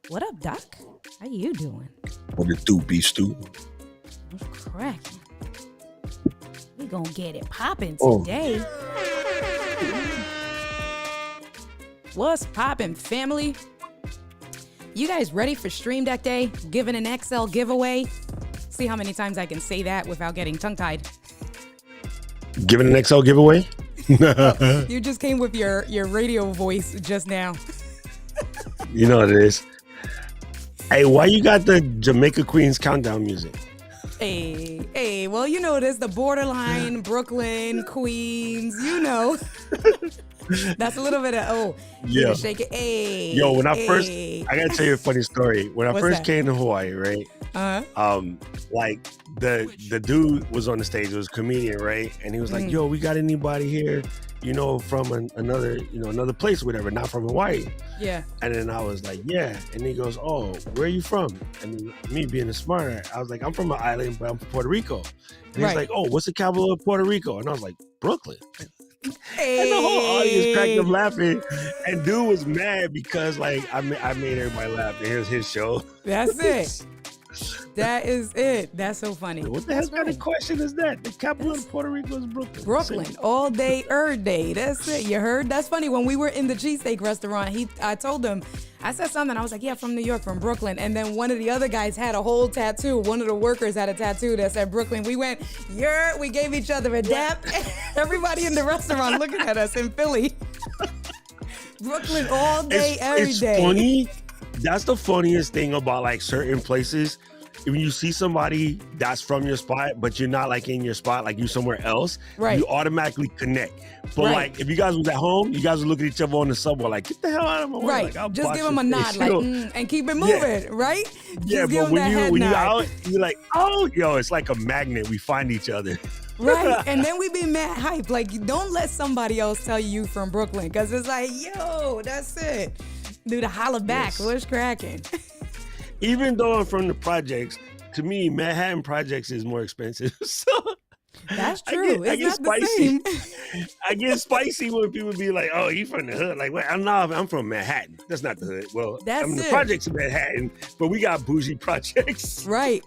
What up, Doc? How you doing? What it do, beef stew? What's cracking? We gonna get it popping Oh. today. What's popping, family? You guys ready for Stream Deck Day? Giving an XL giveaway? See how many times I can say that without getting tongue-tied. Giving an XL giveaway? You just came with your radio voice just now. You know what it is. Hey, why you got the Jamaica Queens countdown music? Hey, well, you know, there's the borderline, Brooklyn, Queens, you know. That's a little bit of, Yeah. shake it, hey. Yo, when I gotta tell you a funny story. When I What's first that? came to Hawaii, right? Like the dude was on the stage, it was a comedian, right? And he was like, yo, we got anybody here, you know, from another place or whatever, not from Hawaii. Yeah. And then I was like, yeah. And he goes, oh, where are you from? And me being a smart, I was like, I'm from an island, but I'm from Puerto Rico. And he's like, oh, what's the capital of Puerto Rico? And I was like, Brooklyn. Hey. And the whole audience cracked up laughing. And dude was mad because like I made everybody laugh. And here's his show. That's it. That is it. That's so funny. What the hell kind of question is that? The capital of Puerto Rico is Brooklyn. Brooklyn, all day, every day. That's it. You heard? That's funny. When we were in the cheesesteak restaurant, I told him, I said something. I was like, yeah, from New York, from Brooklyn. And then one of the other guys had a whole tattoo. One of the workers had a tattoo that said Brooklyn. We went, we gave each other a dap. Everybody in the restaurant looking at us in Philly. Brooklyn, all day, every day. It's funny. That's the funniest thing about like certain places. When you see somebody that's from your spot, but you're not like in your spot, like you somewhere else, right? You automatically connect. But like if you guys was at home, you guys would look at each other on the subway, like get the hell out of my way. Right. Like, just give them a nod, like, and keep it moving, right? Yeah, just but when you're out, you're like, oh, yo, it's like a magnet. We find each other. Right. And then we be mad hype. Like, don't let somebody else tell you from Brooklyn, because it's like, yo, that's it. Do the holla back. Yes. What's cracking? Even though I'm from the projects, to me, Manhattan projects is more expensive. So that's true. I get spicy. I get spicy when people be like, "Oh, you from the hood?" Like, wait, I'm from Manhattan. That's not the hood. Well, I'm the projects in Manhattan, but we got bougie projects. Right.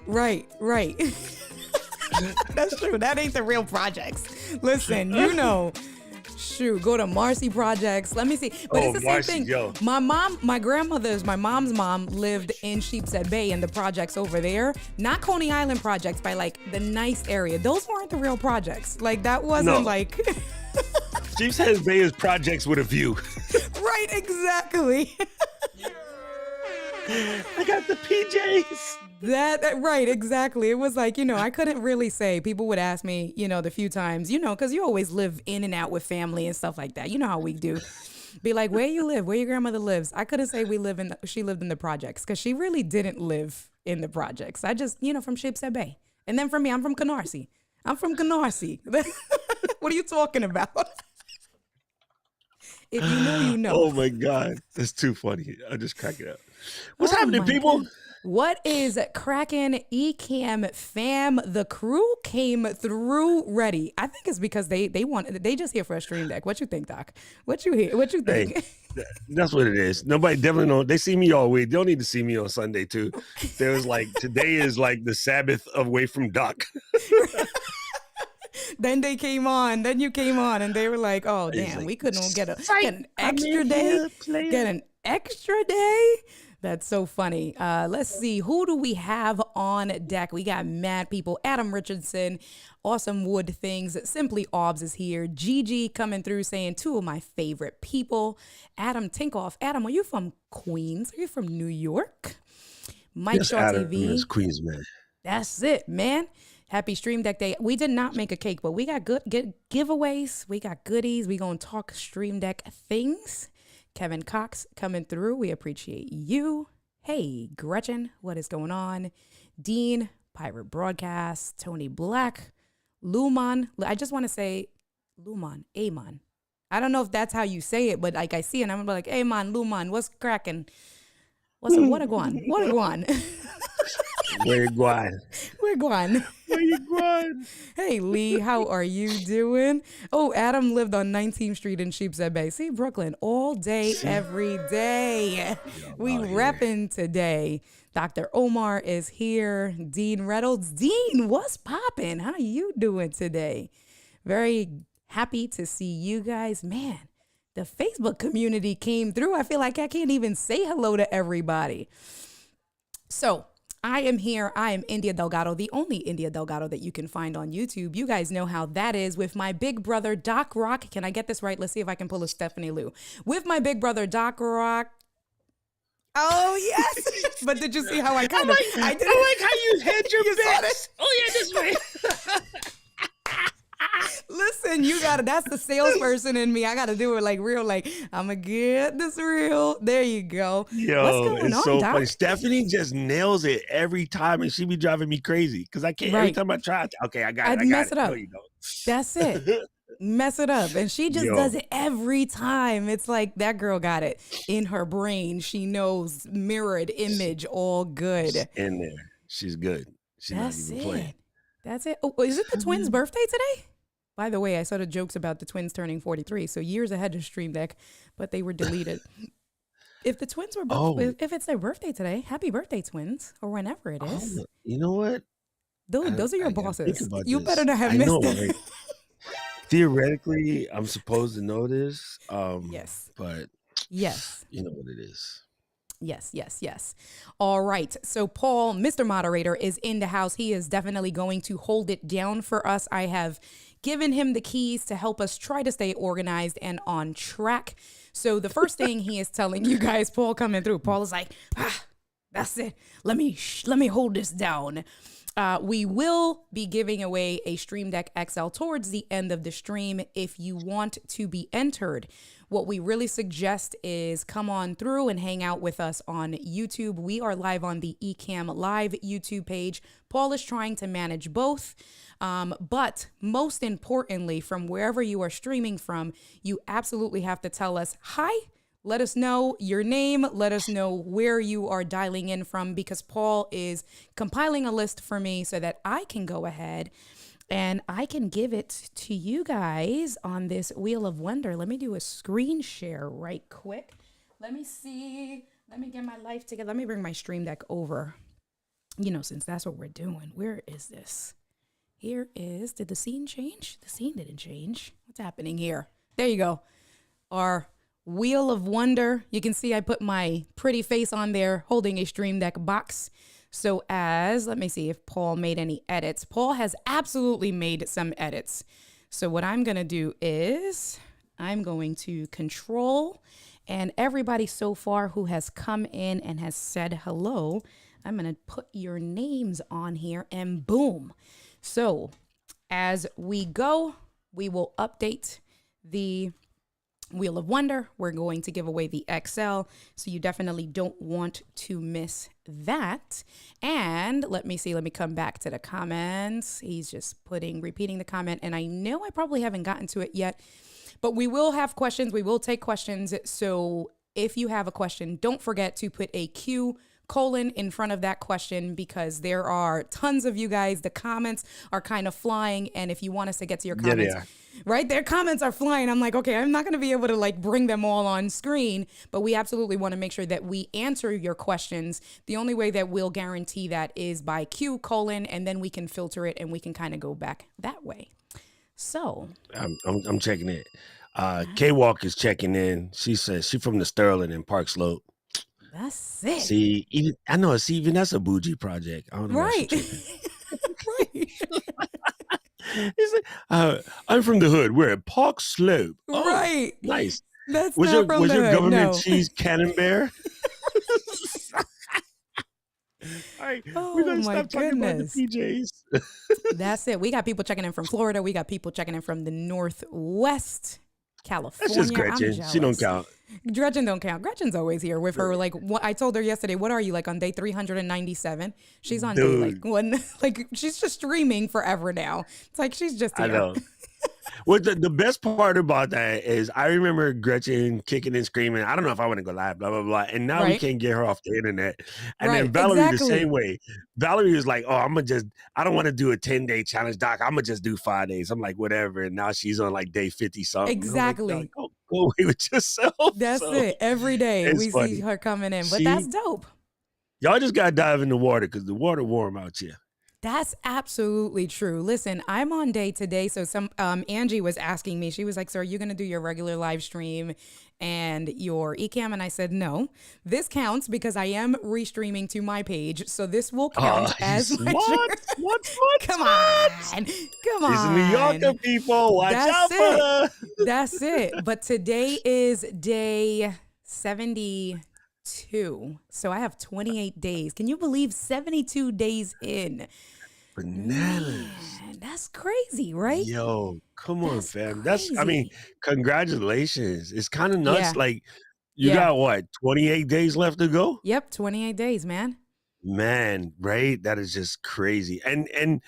That's true. That ain't the real projects. Listen, you know. Shoot, go to Marcy Projects. Let me see. But it's the same thing. Yo. My mom's mom lived in Sheepshead Bay in the projects over there. Not Coney Island projects, by like the nice area. Those weren't the real projects. Like that wasn't like Sheepshead Bay is projects with a view. Right, exactly. I got the PJs. That right, exactly. It was like, I couldn't really say. People would ask me, the few times, because you always live in and out with family and stuff like that. You know how we do. Be like, where you live, where your grandmother lives. I couldn't say she lived in the projects, because she really didn't live in the projects. I just, from Sheepshead Bay. And then for me, I'm from Canarsie. What are you talking about? If you know, you know. Oh my God. That's too funny. I just crack it up. What's happening, people? God. What is cracking, Ecamm fam? The crew came through ready. I think it's because they just here for a stream deck. What you think, Doc? What you think? Hey, that's what it is. Nobody definitely know. They see me all week. They don't need to see me on Sunday too. There was like today is like the Sabbath away from Doc. Then you came on, and they were like, "Oh damn, we couldn't get an extra day. Get an extra day." That's so funny. Let's see. Who do we have on deck? We got mad people. Adam Richardson, Awesome Wood Things. Simply Obbs is here. Gigi coming through saying two of my favorite people. Adam Tinkoff. Adam, are you from Queens? Are you from New York? Mike Shaw TV. Yes, Queens, man. That's it, man. Happy Stream Deck Day. We did not make a cake, but we got good giveaways. We got goodies. We gonna talk Stream Deck things. Kevin Cox coming through. We appreciate you. Hey, Gretchen, what is going on? Dean, Pirate Broadcast, Tony Black, Luman. I just want to say Luman, Amon. I don't know if that's how you say it, but like I see it, and I'm like, Amon, Luman, what's cracking? What a guan? Where you going? We're going. Where you going? Hey, Lee, how are you doing? Oh, Adam lived on 19th Street in Sheepshead Bay. See, Brooklyn, all day, every day. We repping today. Dr. Omar is here. Dean Reynolds. Dean, what's popping? How you doing today? Very happy to see you guys. Man, the Facebook community came through. I feel like I can't even say hello to everybody. So I am here. I am India Delgado, the only India Delgado that you can find on YouTube. You guys know how that is with my big brother, Doc Rock. Can I get this right? Let's see if I can pull a Stephanie Lou. With my big brother, Doc Rock. Oh, yes. But did you see how I kind of... I like how you had your best. Oh, yeah, this way. Listen, you got to, that's the salesperson in me. I got to do it like real, like, I'm going to get this real. There you go. Yo, what's going on, so Doc? Funny. Stephanie just nails it every time, and she be driving me crazy because I can't, every time I try, okay, I got it. I mess it up. No, you don't. That's it. Mess it up. And she just does it every time. It's like that girl got it in her brain. She knows mirrored image, all good. She's in there. She's good. She's not even playing. That's it. Oh, is it the twins' birthday today? By the way, I saw the jokes about the twins turning 43, so years ahead of Stream Deck, but they were deleted. If the twins were, if it's their birthday today, happy birthday, twins, or whenever it is. You know what? Dude, those are your bosses. You better not have missed it. Right? Theoretically, I'm supposed to know this. Yes. But yes, you know what it is. Yes. All right. So Paul, Mr. Moderator, is in the house. He is definitely going to hold it down for us. I have given him the keys to help us try to stay organized and on track. So the first thing he is telling you guys, Paul coming through, Paul is like, that's it. Let me hold this down. We will be giving away a Stream Deck XL towards the end of the stream. If you want to be entered, what we really suggest is come on through and hang out with us on YouTube. We are live on the Ecamm live YouTube page. Paul is trying to manage both. But most importantly, from wherever you are streaming from, you absolutely have to tell us hi. Let us know your name. Let us know where you are dialing in from, because Paul is compiling a list for me so that I can go ahead and I can give it to you guys on this Wheel of Wonder. Let me do a screen share right quick. Let me see. Let me get my life together. Let me bring my Stream Deck over. You know, since that's what we're doing. Where is this? Here is, did the scene change? The scene didn't change. What's happening here? There you go. Our Wheel of Wonder. You can see I put my pretty face on there holding a Stream Deck box. So let me see if Paul made any edits. Paul has absolutely made some edits. So what I'm going to do is I'm going to control, and everybody so far who has come in and has said hello, I'm going to put your names on here and boom. So as we go, we will update the Wheel of Wonder. We're going to give away the XL, so you definitely don't want to miss that. And let me come back to the comments. He's just repeating the comment, and I know I probably haven't gotten to it yet, but we will have questions. We will take questions. So if you have a question, don't forget to put a Q in front of that question, because there are tons of you guys. The comments are kind of flying, and if you want us to get to your comments, right, their comments are flying. I'm like, okay, I'm not going to be able to bring them all on screen, but we absolutely want to make sure that we answer your questions. The only way that we'll guarantee that is by Q:, and then we can filter it and we can kind of go back that way. So I'm checking it. K-Walk is checking in. She says she's from the Sterling in Park Slope. That's it. See, even that's a bougie project. I don't know. Right. Right. He's like, I'm from the hood. We're at Park Slope. Oh, right. Nice. That's was not your, from was the your hood, government no. cheese Camembert? All right, we're going to stop talking about the PJs. That's it. We got people checking in from Florida. We got people checking in from the Northwest California. That's just Gretchen. She don't count. Gretchen don't count. Gretchen's always here with her. I told her yesterday, what are you, on day 397? She's on day, she's just streaming forever now. It's like, she's just here. I know. Well, the best part about that is I remember Gretchen kicking and screaming, I don't know if I want to go live, blah, blah, blah. And now we Right. can't get her off the internet. And Right. then Valerie the same Exactly. way. Valerie was like, oh, I don't want to do a 10-day challenge, Doc. I'm going to just do 5 days. I'm like, whatever. And now she's on like day 50 something. I'm like, Exactly. go away with yourself. That's So it. Every day it's we see funny. her coming in, but See, that's dope. y'all just got to dive in the water because the water warm out here. That's absolutely true. Listen, I'm on day today. So Angie was asking me, she was like, so are you going to do your regular live stream and your Ecamm? And I said, no, this counts because I am restreaming to my page. So this will count as my What? Come on. She's a New Yorker, people. Watch out for her. That's it. But today is day 72. So I have 28 days. Can you believe 72 days in? Bananas. Man, that's crazy, right? Yo, come on, fam. Crazy. I mean, congratulations. It's kind of nuts. Yeah. Like, you got what, 28 days left to go? Yep, 28 days, man. Man, right? That is just crazy. And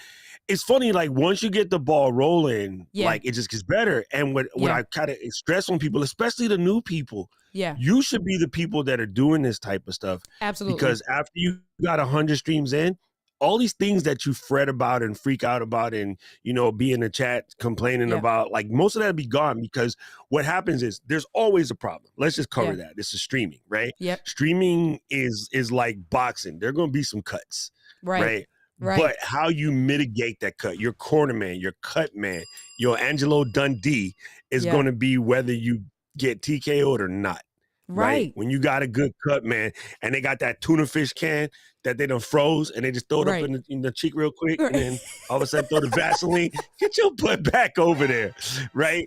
it's funny, like once you get the ball rolling, like it just gets better. And what I kind of stress on people, especially the new people, you should be the people that are doing this type of stuff. Absolutely. Because after you got 100 streams in, all these things that you fret about and freak out about and, be in the chat complaining about, like most of that be gone because what happens is there's always a problem. Let's just cover that. This is streaming, right? Yep. Streaming is like boxing. There are going to be some cuts, right? But how you mitigate that cut, your corner man, your cut man, your Angelo Dundee is going to be whether you get TKO'd or not. Right. When you got a good cut, man, and they got that tuna fish can that they done froze and they just throw it up in the cheek real quick and then all of a sudden throw the Vaseline, get your butt back over there, right?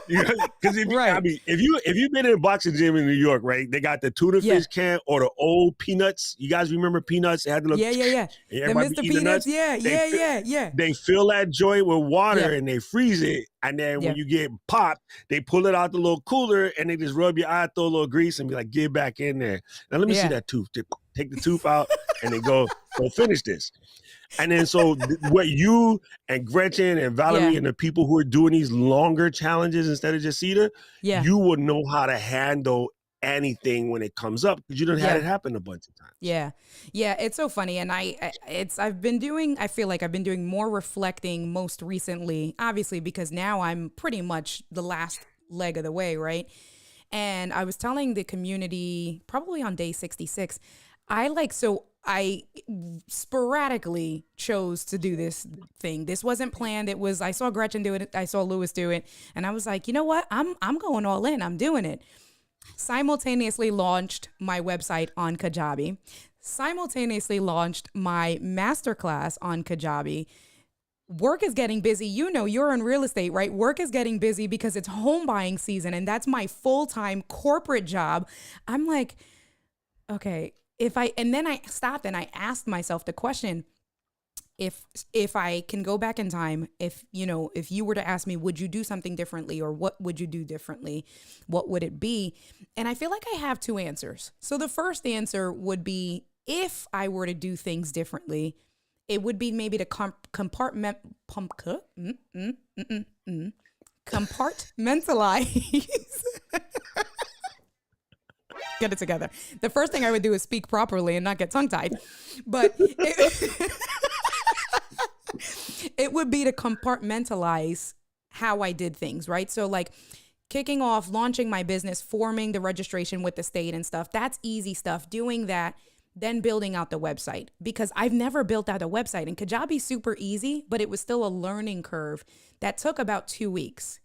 Because if you've been in a boxing gym in New York, right, they got the tuna fish can or the old peanuts. You guys remember peanuts? They had the little The Mr. Peanuts, They fill that joint with water and they freeze it, and then when you get popped, they pull it out the little cooler and they just rub your eye, throw a little grease, and be like, "Get back in there." Now let me see that tooth. Take the tooth out and then go finish this. And then so what you and Gretchen and Valerie and the people who are doing these longer challenges instead of just Cedar, you will know how to handle anything when it comes up because you done had it happen a bunch of times. Yeah, it's so funny, and I feel like I've been doing more reflecting most recently, obviously because now I'm pretty much the last leg of the way, right? And I was telling the community probably on day 66. I sporadically chose to do this thing. This wasn't planned. It was, I saw Gretchen do it. I saw Lewis do it. And I was like, you know what? I'm going all in. I'm doing it. Simultaneously launched my website on Kajabi. Simultaneously launched my masterclass on Kajabi. Work is getting busy. You're in real estate, right? Work is getting busy because it's home buying season. And that's my full-time corporate job. I'm like, okay, and then I stopped and I asked myself the question, if I can go back in time, if you were to ask me, would you do something differently or what would you do differently? What would it be? And I feel like I have two answers. So the first answer would be, if I were to do things differently, it would be maybe to compartmentalize. Get it together. The first thing I would do is speak properly and not get tongue-tied. But it would be to compartmentalize how I did things, right? So like kicking off, launching my business, forming the registration with the state and stuff, that's easy stuff. Doing that, then building out the website. Because I've never built out a website. And Kajabi's super easy, but it was still a learning curve that took about 2 weeks.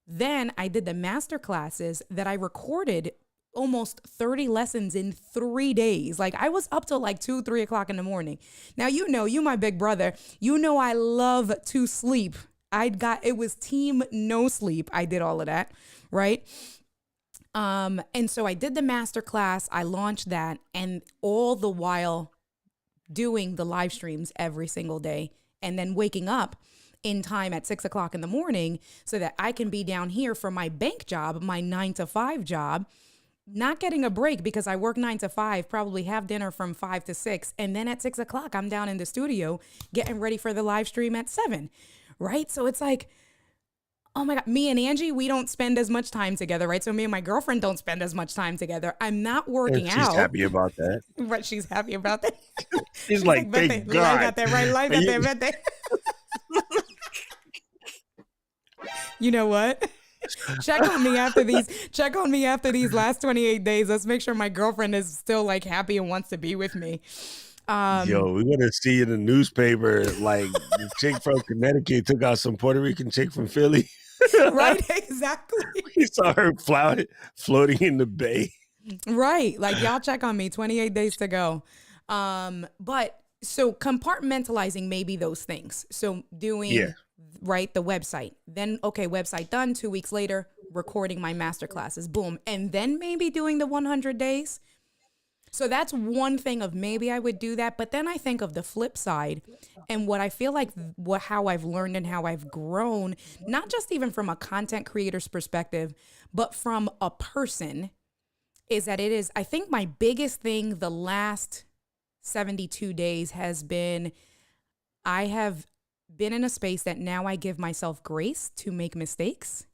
Then I did the master classes that I recorded almost 30 lessons in 3 days. Like I was up till like 2-3 o'clock in the morning. Now, you my big brother, I love to sleep. It was team no sleep. I did all of that. Right. And so I did the master class. I launched that, and all the while doing the live streams every single day and then waking up in time at 6 o'clock in the morning so that I can be down here for my bank job, my 9-to-5 job, not getting a break because I work 9 to 5, probably have dinner from 5 to 6. And then at 6 o'clock, I'm down in the studio getting ready for the live stream at 7. Right. So it's like, Oh my God. Me and Angie, we don't spend as much time together, right? So me and my girlfriend don't spend as much time together. I'm not And working she's out, happy about that. but she's happy about that. She's She's like, like, vete, thank like God. got that right, like got that, vete. You know what? Check on me after these last 28 days. Let's make sure my girlfriend is still like happy and wants to be with me. Yo, we're gonna see in the newspaper like the chick from Connecticut took out some Puerto Rican chick from Philly. Right, exactly. We saw her floating in the bay. Right. Like y'all check on me. 28 days to go. But so compartmentalizing maybe those things. So doing right, the website. Then okay, website done. 2 weeks later, recording my master classes. Boom. And then maybe doing the 100 days. So that's one thing of maybe I would do that. But then I think of the flip side and what I feel like how I've learned and how I've grown, not just even from a content creator's perspective, but from a person, is that I think my biggest thing the last 72 days has been, I have been in a space that now I give myself grace to make mistakes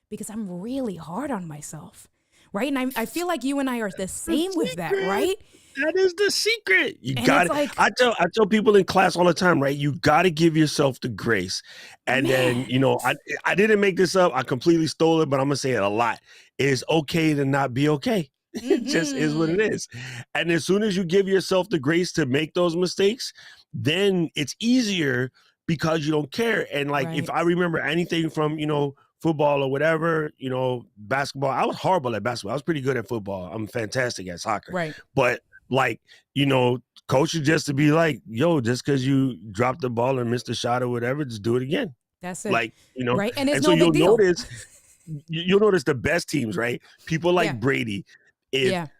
because I'm really hard on myself. Right. And I feel like you and I are the same with that, right? That is the secret. You And got it's like, I tell people in class all the time, right? You got to give yourself the grace. And then, you know, I didn't make this up. I completely stole it, but I'm going to say it a lot. It is okay to not be okay. It just is what it is. And as soon as you give yourself the grace to make those mistakes, then it's easier because you don't care. And like, if I remember anything from, you know, football or whatever, you know, basketball, I was horrible at basketball. I was pretty good at football. I'm fantastic at soccer. Right. But like, you know, coaches just to be like, yo, just because you dropped the ball or missed a shot or whatever, just do it again. That's it. Like, you know, right. And it's so no big deal. You'll notice the best teams, right? People like Brady, if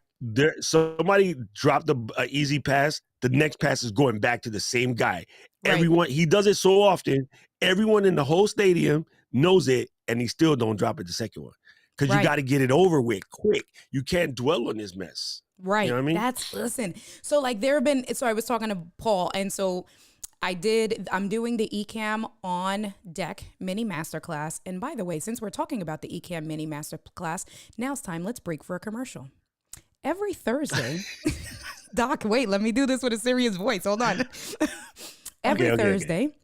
somebody dropped an easy pass, the next pass is going back to the same guy. Right. Everyone, he does it so often, everyone in the whole stadium knows it, and he still don't drop it the second one. Because you got to get it over with quick. You can't dwell on this mess. Right. You know what I mean? Listen. So like so I was talking to Paul, and so I'm doing the Ecamm on Deck mini masterclass. And by the way, since we're talking about the Ecamm mini masterclass, now it's time. Let's break for a commercial. Every Thursday, Doc, wait, let me do this with a serious voice. Hold on. Every Thursday.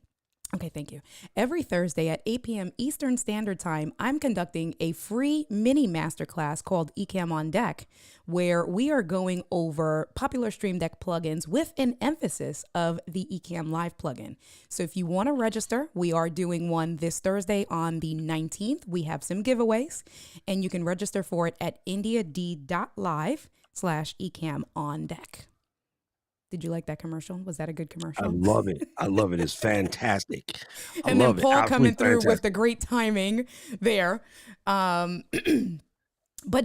Okay, thank you. Every Thursday at 8 p.m. Eastern Standard Time, I'm conducting a free mini masterclass called Ecamm on Deck, where we are going over popular Stream Deck plugins with an emphasis of the Ecamm Live plugin. So if you want to register, we are doing one this Thursday on the 19th. We have some giveaways, and you can register for it at indiad.live/Ecamm on Deck. Did you like that commercial? Was that a good commercial? I love it. I love it. It's fantastic. And then Paul coming through with the great timing there. But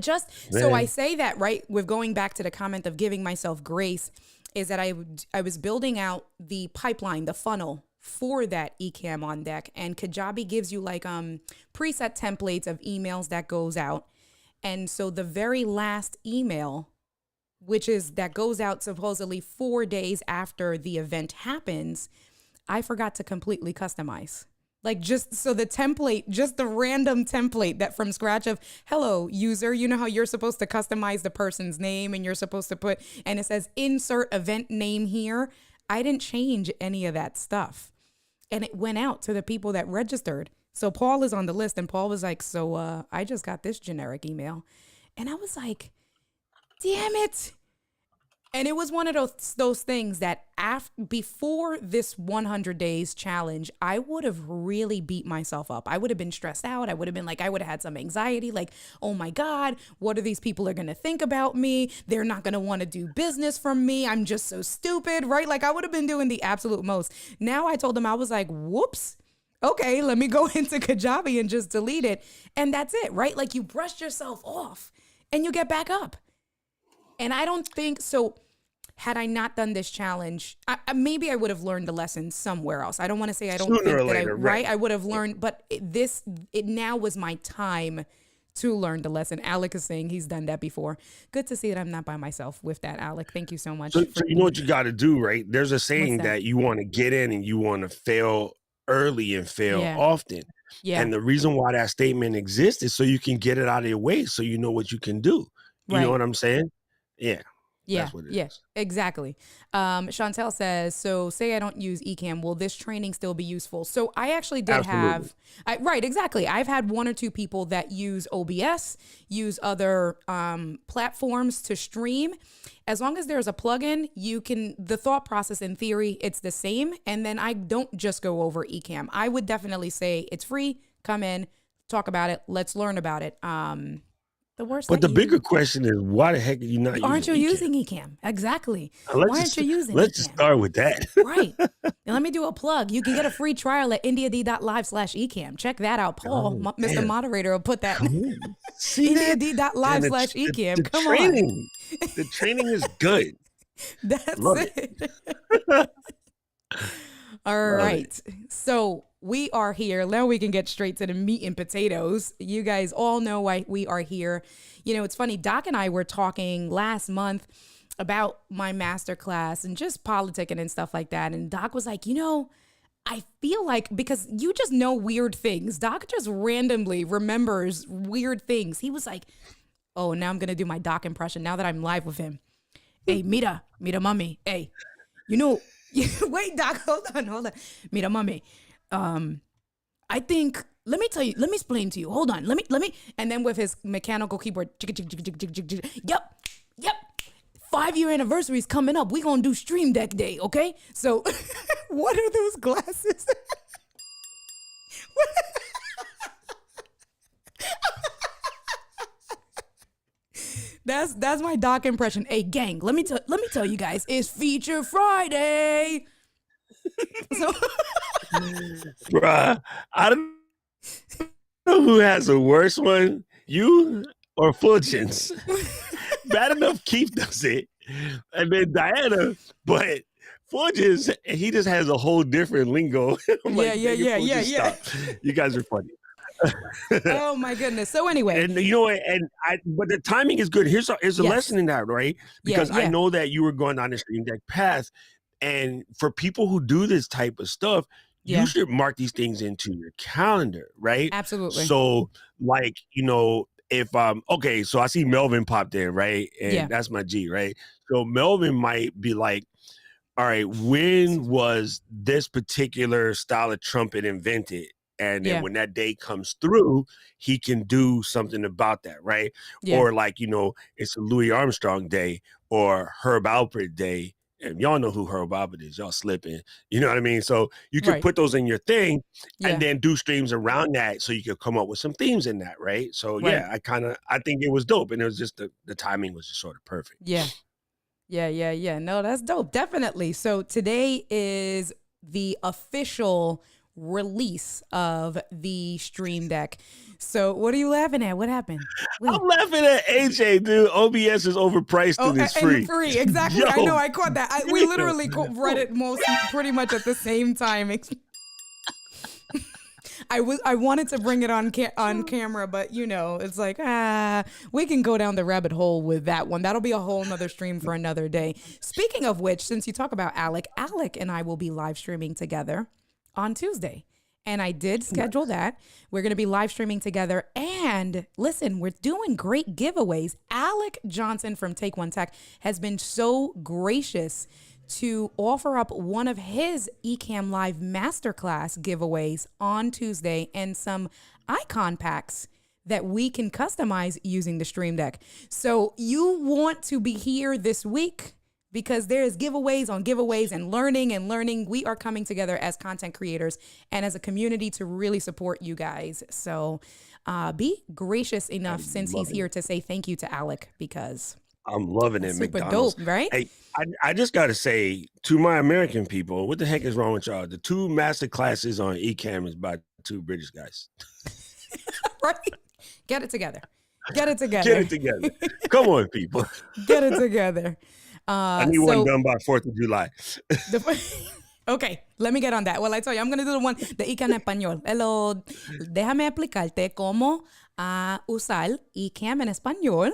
so I say that, right, with going back to the comment of giving myself grace, is that I was building out the pipeline, the funnel for that Ecamm on Deck. And Kajabi gives you like preset templates of emails that goes out. And so the very last email, that goes out supposedly 4 days after the event happens, I forgot to completely customize. Like just the random template that from scratch of, hello, user, you know how you're supposed to customize the person's name and you're supposed to put, and it says insert event name here. I didn't change any of that stuff. And it went out to the people that registered. So Paul is on the list, and Paul was like, so I just got this generic email. And I was like, damn it. And it was one of those things that before this 100 days challenge, I would have really beat myself up. I would have been stressed out. I would have had some anxiety, like, oh my God, what are these people are going to think about me? They're not going to want to do business from me. I'm just so stupid, right? Like I would have been doing the absolute most. Now I told them, I was like, whoops. Okay, let me go into Kajabi and just delete it. And that's it, right? Like you brushed yourself off and you get back up. And I don't think so. Had I not done this challenge, maybe I would have learned the lesson somewhere else. I don't want to say I don't think that right? I would have learned, but it now was my time to learn the lesson. Alec is saying he's done that before. Good to see that I'm not by myself with that, Alec. Thank you so much. So you know what you got to do, right? There's a saying that you want to get in and you want to fail early and fail often. Yeah. And the reason why that statement exists is so you can get it out of your way, so you know what you can do. You know what I'm saying? Yeah. Yeah, That's what it is. exactly. Chantel says, so say I don't use Ecamm, will this training still be useful? So I actually did right, exactly. I've had one or two people that use OBS, use other platforms to stream. As long as there's a plugin, the thought process in theory, it's the same. And then I don't just go over Ecamm. I would definitely say it's free, come in, talk about it, let's learn about it. But the bigger question is, why the heck are you not using Ecamm? Exactly. Why aren't you using Ecamm? Let's just start with that. Right. And let me do a plug. You can get a free trial at indiad.live/Ecamm. Check that out. Paul, Mr. Moderator, will put that. indiad.live/Ecamm. Come on. The training is good. That's it. All right. So we are here. Now we can get straight to the meat and potatoes. You guys all know why we are here. You know, it's funny. Doc and I were talking last month about my masterclass and just politicking and stuff like that. And Doc was like, I feel like, because you just know weird things. Doc just randomly remembers weird things. He was like, oh, now I'm going to do my Doc impression now that I'm live with him. Hey, mira, mami. Hey, wait, Doc, hold on. Mira, mami. I think, let me explain to you. Hold on. Let me, and then with his mechanical keyboard, yep. 5-year anniversary is coming up. We gonna do Stream Deck Day, okay? So, what are those glasses? That's my Doc impression. Hey, gang, let me tell you guys, it's Feature Friday. So, bruh, I don't know who has the worst one, you or Fulgens. Bad enough Keith does it, and then Diana, but Fulgens, he just has a whole different lingo. Yeah. You guys are funny. Oh my goodness. So anyway, and but the timing is good. Here's a lesson in that, right? Because I know that you were going on the Stream Deck path, and for people who do this type of stuff, you should mark these things into your calendar, right? Absolutely. So, like, if okay, so I see Melvin popped in, right? And that's my G, right? So Melvin might be like, all right, when was this particular style of trumpet invented? And then when that day comes through, he can do something about that, right? Or like, it's a Louis Armstrong day or Herb Alpert day. And y'all know who Herb Alpert is. Y'all slipping. You know what I mean? So you can put those in your thing and then do streams around that so you can come up with some themes in that, right? So I think it was dope. And it was just the timing was just sort of perfect. Yeah. No, that's dope. Definitely. So today is the official release of the Stream Deck. So what are you laughing at? What happened? Wait. I'm laughing at AJ, dude. OBS is overpriced and it's free. And free, exactly. I know, I caught that. We literally read it pretty much at the same time. I wanted to bring it on camera, but it's like, we can go down the rabbit hole with that one. That'll be a whole nother stream for another day. Speaking of which, since you talk about Alec and I will be live streaming together on Tuesday. And I did schedule that. We're going to be live streaming together. And listen, we're doing great giveaways. Alec Johnson from Take One Tech has been so gracious to offer up one of his Ecamm Live Masterclass giveaways on Tuesday and some icon packs that we can customize using the Stream Deck. So you want to be here this week because there's giveaways on giveaways and learning. We are coming together as content creators and as a community to really support you guys. So be gracious enough since he's here to say thank you to Alec because I'm loving it, super McDonald's. dope, right? Hey, I just got to say to my American people, what the heck is wrong with y'all? The 2 master classes on Ecamm is by 2 British guys. Right? Get it together. Get it together. Come on, people. Get it together. I need one done by 4th of July. Okay, let me get on that. Well, I tell you, I'm going to do the one de Ecamm en español. Hello, déjame explicarte cómo usar Ecamm en español.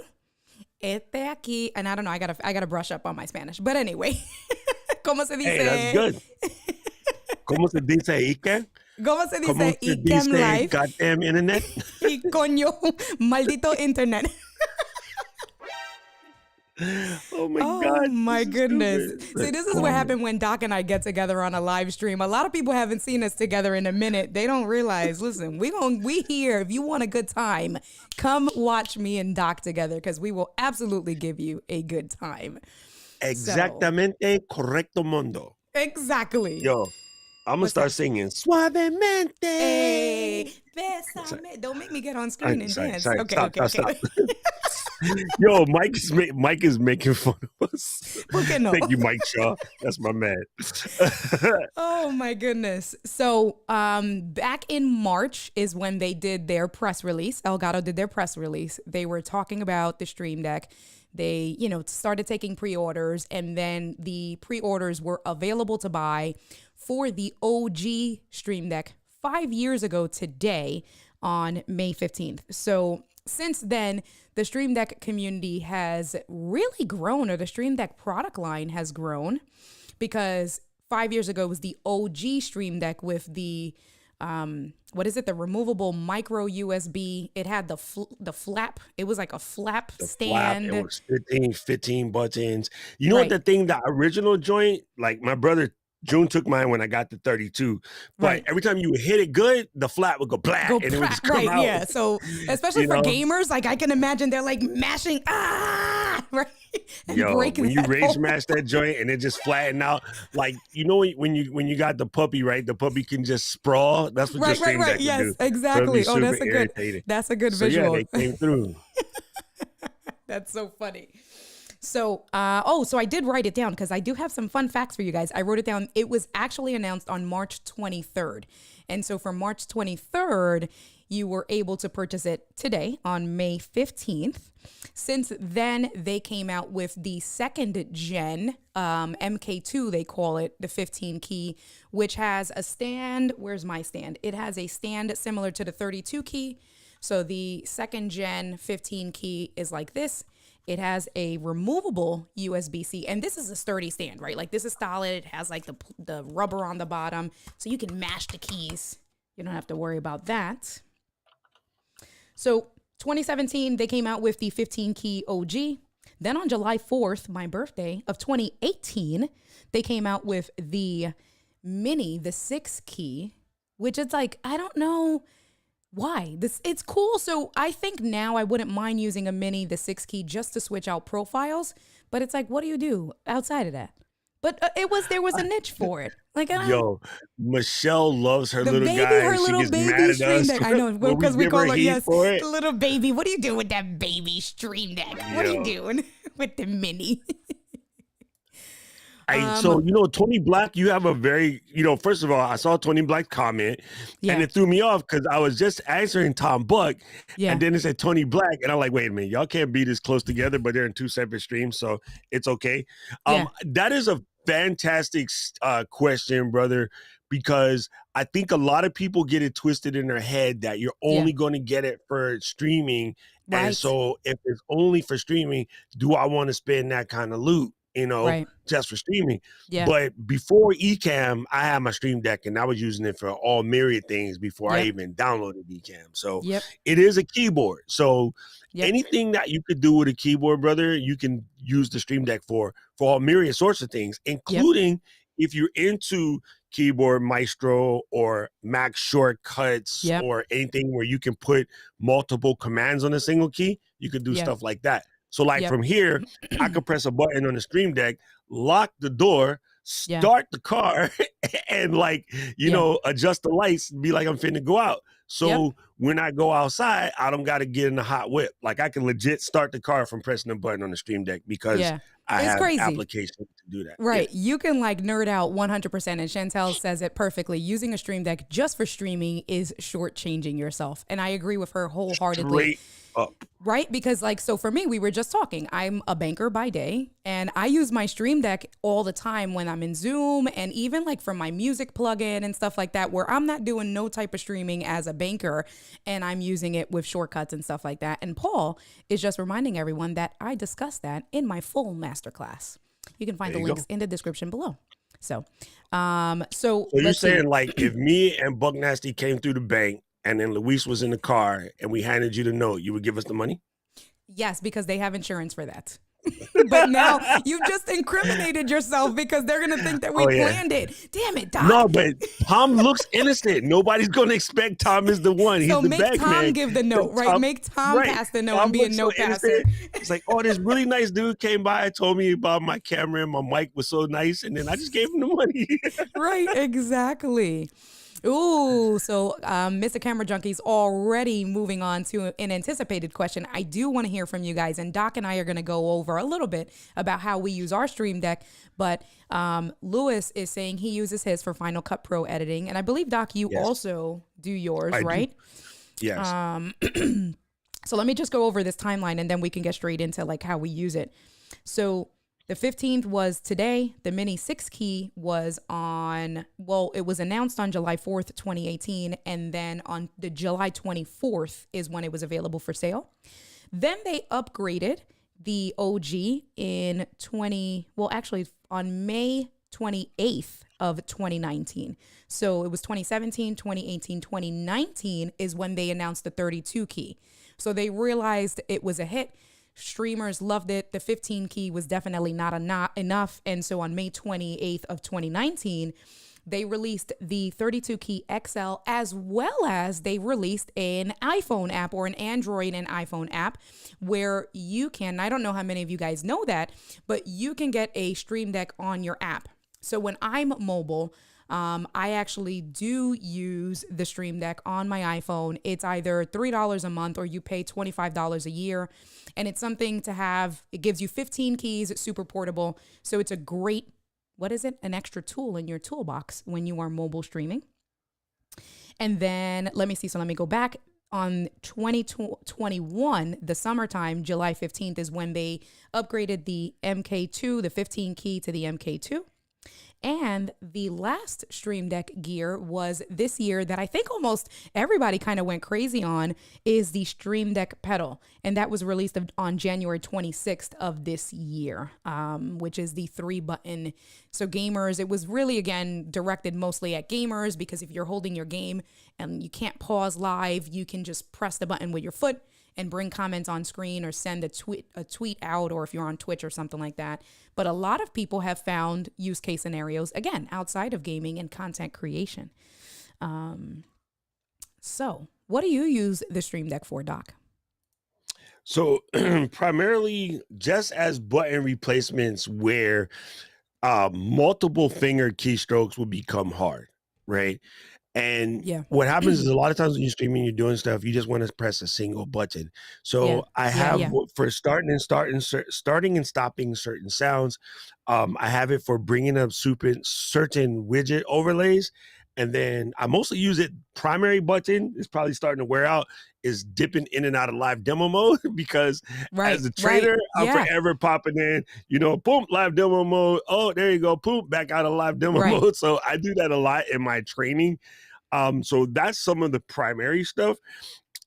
Este aquí, and I don't know, I gotta brush up on my Spanish. But anyway, ¿cómo se dice? Hey, that's good. ¿Cómo se dice Ecamm? ¿Cómo se ¿Cómo dice? se Ecamm dice Live. goddamn internet? Y coño, maldito internet. Oh my Oh God, my this is goodness. stupid. See, But this is go what ahead. happened when Doc and I get together on a live stream. A lot of people haven't seen us together in a minute. They don't realize, listen, we here. If you want a good time, come watch me and Doc together because we will absolutely give you a good time. So, Exactamente correcto mundo. exactly. Yo, I'm gonna What's start that? singing suavemente. Hey, Sorry, bésame. Don't make me get on screen and dance. sorry. Okay, Stop, okay, stop, okay. stop. Yo, Mike is making fun of us. ¿Por qué no? Thank you, Mike Shaw. That's my man. Oh my goodness. So back in March is when they did their press release. Elgato did their press release. They were talking about the Stream Deck. They, started taking pre-orders, and then the pre-orders were available to buy for the OG Stream Deck 5 years ago today on May 15th. So since then, the Stream Deck community has really grown, or the Stream Deck product line has grown, because 5 years ago was the OG Stream Deck with the the removable micro USB. It had the flap. It was like a flap stand. Flap, it was 15 buttons. You know what Right. the thing, the original joint, like my brother June took mine when I got the 32, but Right. every time you hit it good, the flap would go blah, and it would just come out. Yeah. So especially You for know? gamers, like I can imagine they're like mashing right, and Yo, breaking when you that rage whole- smash that joint and it just flatten out, like when you got the puppy, right? The puppy can just sprawl. That's what your Stream Deck would Yes, do. exactly. So Oh, it'd be super irritating. that's a good So visual. yeah, they came through. That's so funny. So, so I did write it down because I do have some fun facts for you guys. I wrote it down. It was actually announced on March 23rd. And so for March 23rd, you were able to purchase it today on May 15th. Since then, they came out with the second gen, MK2, they call it, the 15 key, which has a stand. Where's my stand? It has a stand similar to the 32 key. So the second gen 15 key is like this. It has a removable USB-C, and this is a sturdy stand, right? Like this is solid. It has like the rubber on the bottom, so you can mash the keys. You don't have to worry about that. So 2017, they came out with the 15 key OG. Then on July 4th, my birthday of 2018, they came out with the Mini, the 6 key, which it's like, I don't know why. It's cool. So I think now I wouldn't mind using a Mini, the 6 key, just to switch out profiles. But it's like, what do you do outside of that? But there was a niche for it. Like, Yo, Michelle loves her the little baby, guy. her She little gets baby mad at Stream us Deck. I know, when because we give call her her, heat yes, for it. the little baby. What do you do with that baby Stream Deck? What are you doing with the Mini? So, Tony Black, you have a very, first of all, I saw Tony Black's comment and it threw me off because I was just answering Tom Buck and then it said Tony Black. And I'm like, wait a minute, y'all can't be this close together, but they're in two separate streams. So it's okay. That is a fantastic question, brother, because I think a lot of people get it twisted in their head that you're only going to get it for streaming. Right. And so if it's only for streaming, do I want to spend that kind of loot? Just for streaming. Yeah. But before Ecamm, I had my Stream Deck and I was using it for all myriad things before I even downloaded Ecamm. So it is a keyboard. So anything that you could do with a keyboard, brother, you can use the Stream Deck for all myriad sorts of things, including if you're into keyboard maestro or Mac shortcuts or anything where you can put multiple commands on a single key, you could do stuff like that. So like from here, I could press a button on the Stream Deck, lock the door, start the car, and adjust the lights and be like I'm finna go out. So when I go outside, I don't got to get in the hot whip. Like I can legit start the car from pressing the button on the Stream Deck because I have applications to do that. Right. Yeah. You can nerd out 100%. And Chantel says it perfectly. Using a Stream Deck just for streaming is shortchanging yourself. And I agree with her wholeheartedly. Straight up. Right? Because so for me, we were just talking, I'm a banker by day and I use my Stream Deck all the time when I'm in Zoom and even from my music plugin and stuff like that, where I'm not doing no type of streaming as a banker and I'm using it with shortcuts and stuff like that. And Paul is just reminding everyone that I discussed that in my full masterclass. You can find the links in the description below. So So you're let's see. saying like if me and Buck Nasty came through the bank and then Luis was in the car and we handed you the note, you would give us the money? Yes, because they have insurance for that. But now you've just incriminated yourself because they're going to think that we planned it. Damn it, Doc. No, but Tom looks innocent. Nobody's going to expect Tom is the one. He's so the make bag Tom man. give the note, right? Make Tom pass the note and be a note passer. It's like, oh, this really nice dude came by and told me about my camera and my mic was so nice. And then I just gave him the money. Right, exactly. Ooh, so Mr. Camera Junkie's already moving on to an anticipated question. I do want to hear from you guys, and Doc and I are going to go over a little bit about how we use our Stream Deck, but Lewis is saying he uses his for Final Cut Pro editing, and I believe, Doc, you also do yours, right? Yes. So let me just go over this timeline, and then we can get straight into like how we use it. So the 15th was today. The Mini 6 key was it was announced on July 4th, 2018. And then on the July 24th is when it was available for sale. Then they upgraded the OG on May 28th of 2019. So it was 2017, 2018, 2019 is when they announced the 32 key. So they realized it was a hit. Streamers loved it. The 15 key was definitely not enough. And so on May 28th of 2019, they released the 32 key XL, as well as they released an iPhone app or an Android and iPhone app where you can, I don't know how many of you guys know that, but you can get a Stream Deck on your app. So when I'm mobile, I actually do use the Stream Deck on my iPhone. It's either $3 a month or you pay $25 a year. And it's something to have. It gives you 15 keys. It's super portable. So it's a great, an extra tool in your toolbox when you are mobile streaming. And then let me see. So let me go back. On 2021, the summertime, July 15th is when they upgraded the MK2, the 15 key to the MK2. And the last Stream Deck gear was this year that I think almost everybody kind of went crazy on is the Stream Deck pedal. And that was released on January 26th of this year, which is the 3-button. So gamers, it was really, again, directed mostly at gamers because if you're holding your game and you can't pause live, you can just press the button with your foot and bring comments on screen or send a tweet out, or if you're on Twitch or something like that. But a lot of people have found use case scenarios, again, outside of gaming and content creation. So what do you use the Stream Deck for, Doc? So primarily just as button replacements where multiple finger keystrokes will become hard, right? And what happens is a lot of times when you're streaming, you're doing stuff, you just want to press a single button. So I have for starting and stopping certain sounds. I have it for bringing up certain widget overlays. And then I mostly use it. Primary button is probably starting to wear out, is dipping in and out of live demo mode because as a trader, I'm forever popping in, boom, live demo mode. Oh, there you go. Boom, back out of live demo mode. So I do that a lot in my training. So that's some of the primary stuff.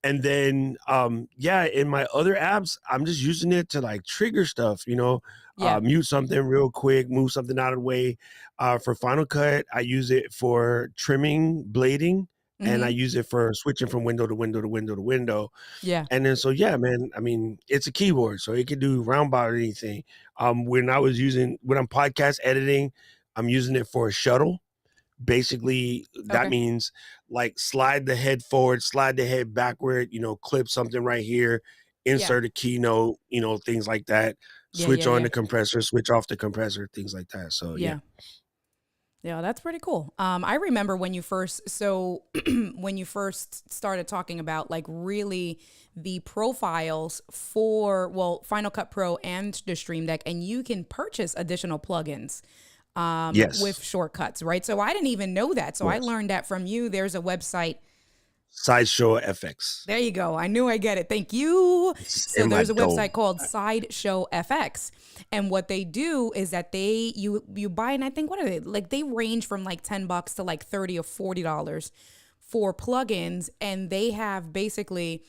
And then, in my other apps, I'm just using it to like trigger stuff, mute something real quick, move something out of the way. For Final Cut, I use it for trimming, blading, and I use it for switching from window to window to window to window. Yeah. And then, man, I mean, it's a keyboard, so it can do roundabout anything. When I'm podcast editing, I'm using it for a shuttle. Basically, that means like slide the head forward, slide the head backward, clip something right here, insert a keynote, things like that. Switch on the compressor, switch off the compressor, things like that. So, yeah, that's pretty cool. I remember when you first started talking about like really the profiles for, Final Cut Pro and the Stream Deck, and you can purchase additional plugins. With shortcuts, right? So I didn't even know that. So I learned that from you. There's a website. Sideshow FX. There you go. I knew I get it. Thank you. So there's a website called Sideshow FX. And what they do is that you buy, and I think, what are they? Like they range from like $10 to like $30 or $40 for plugins. And they have basically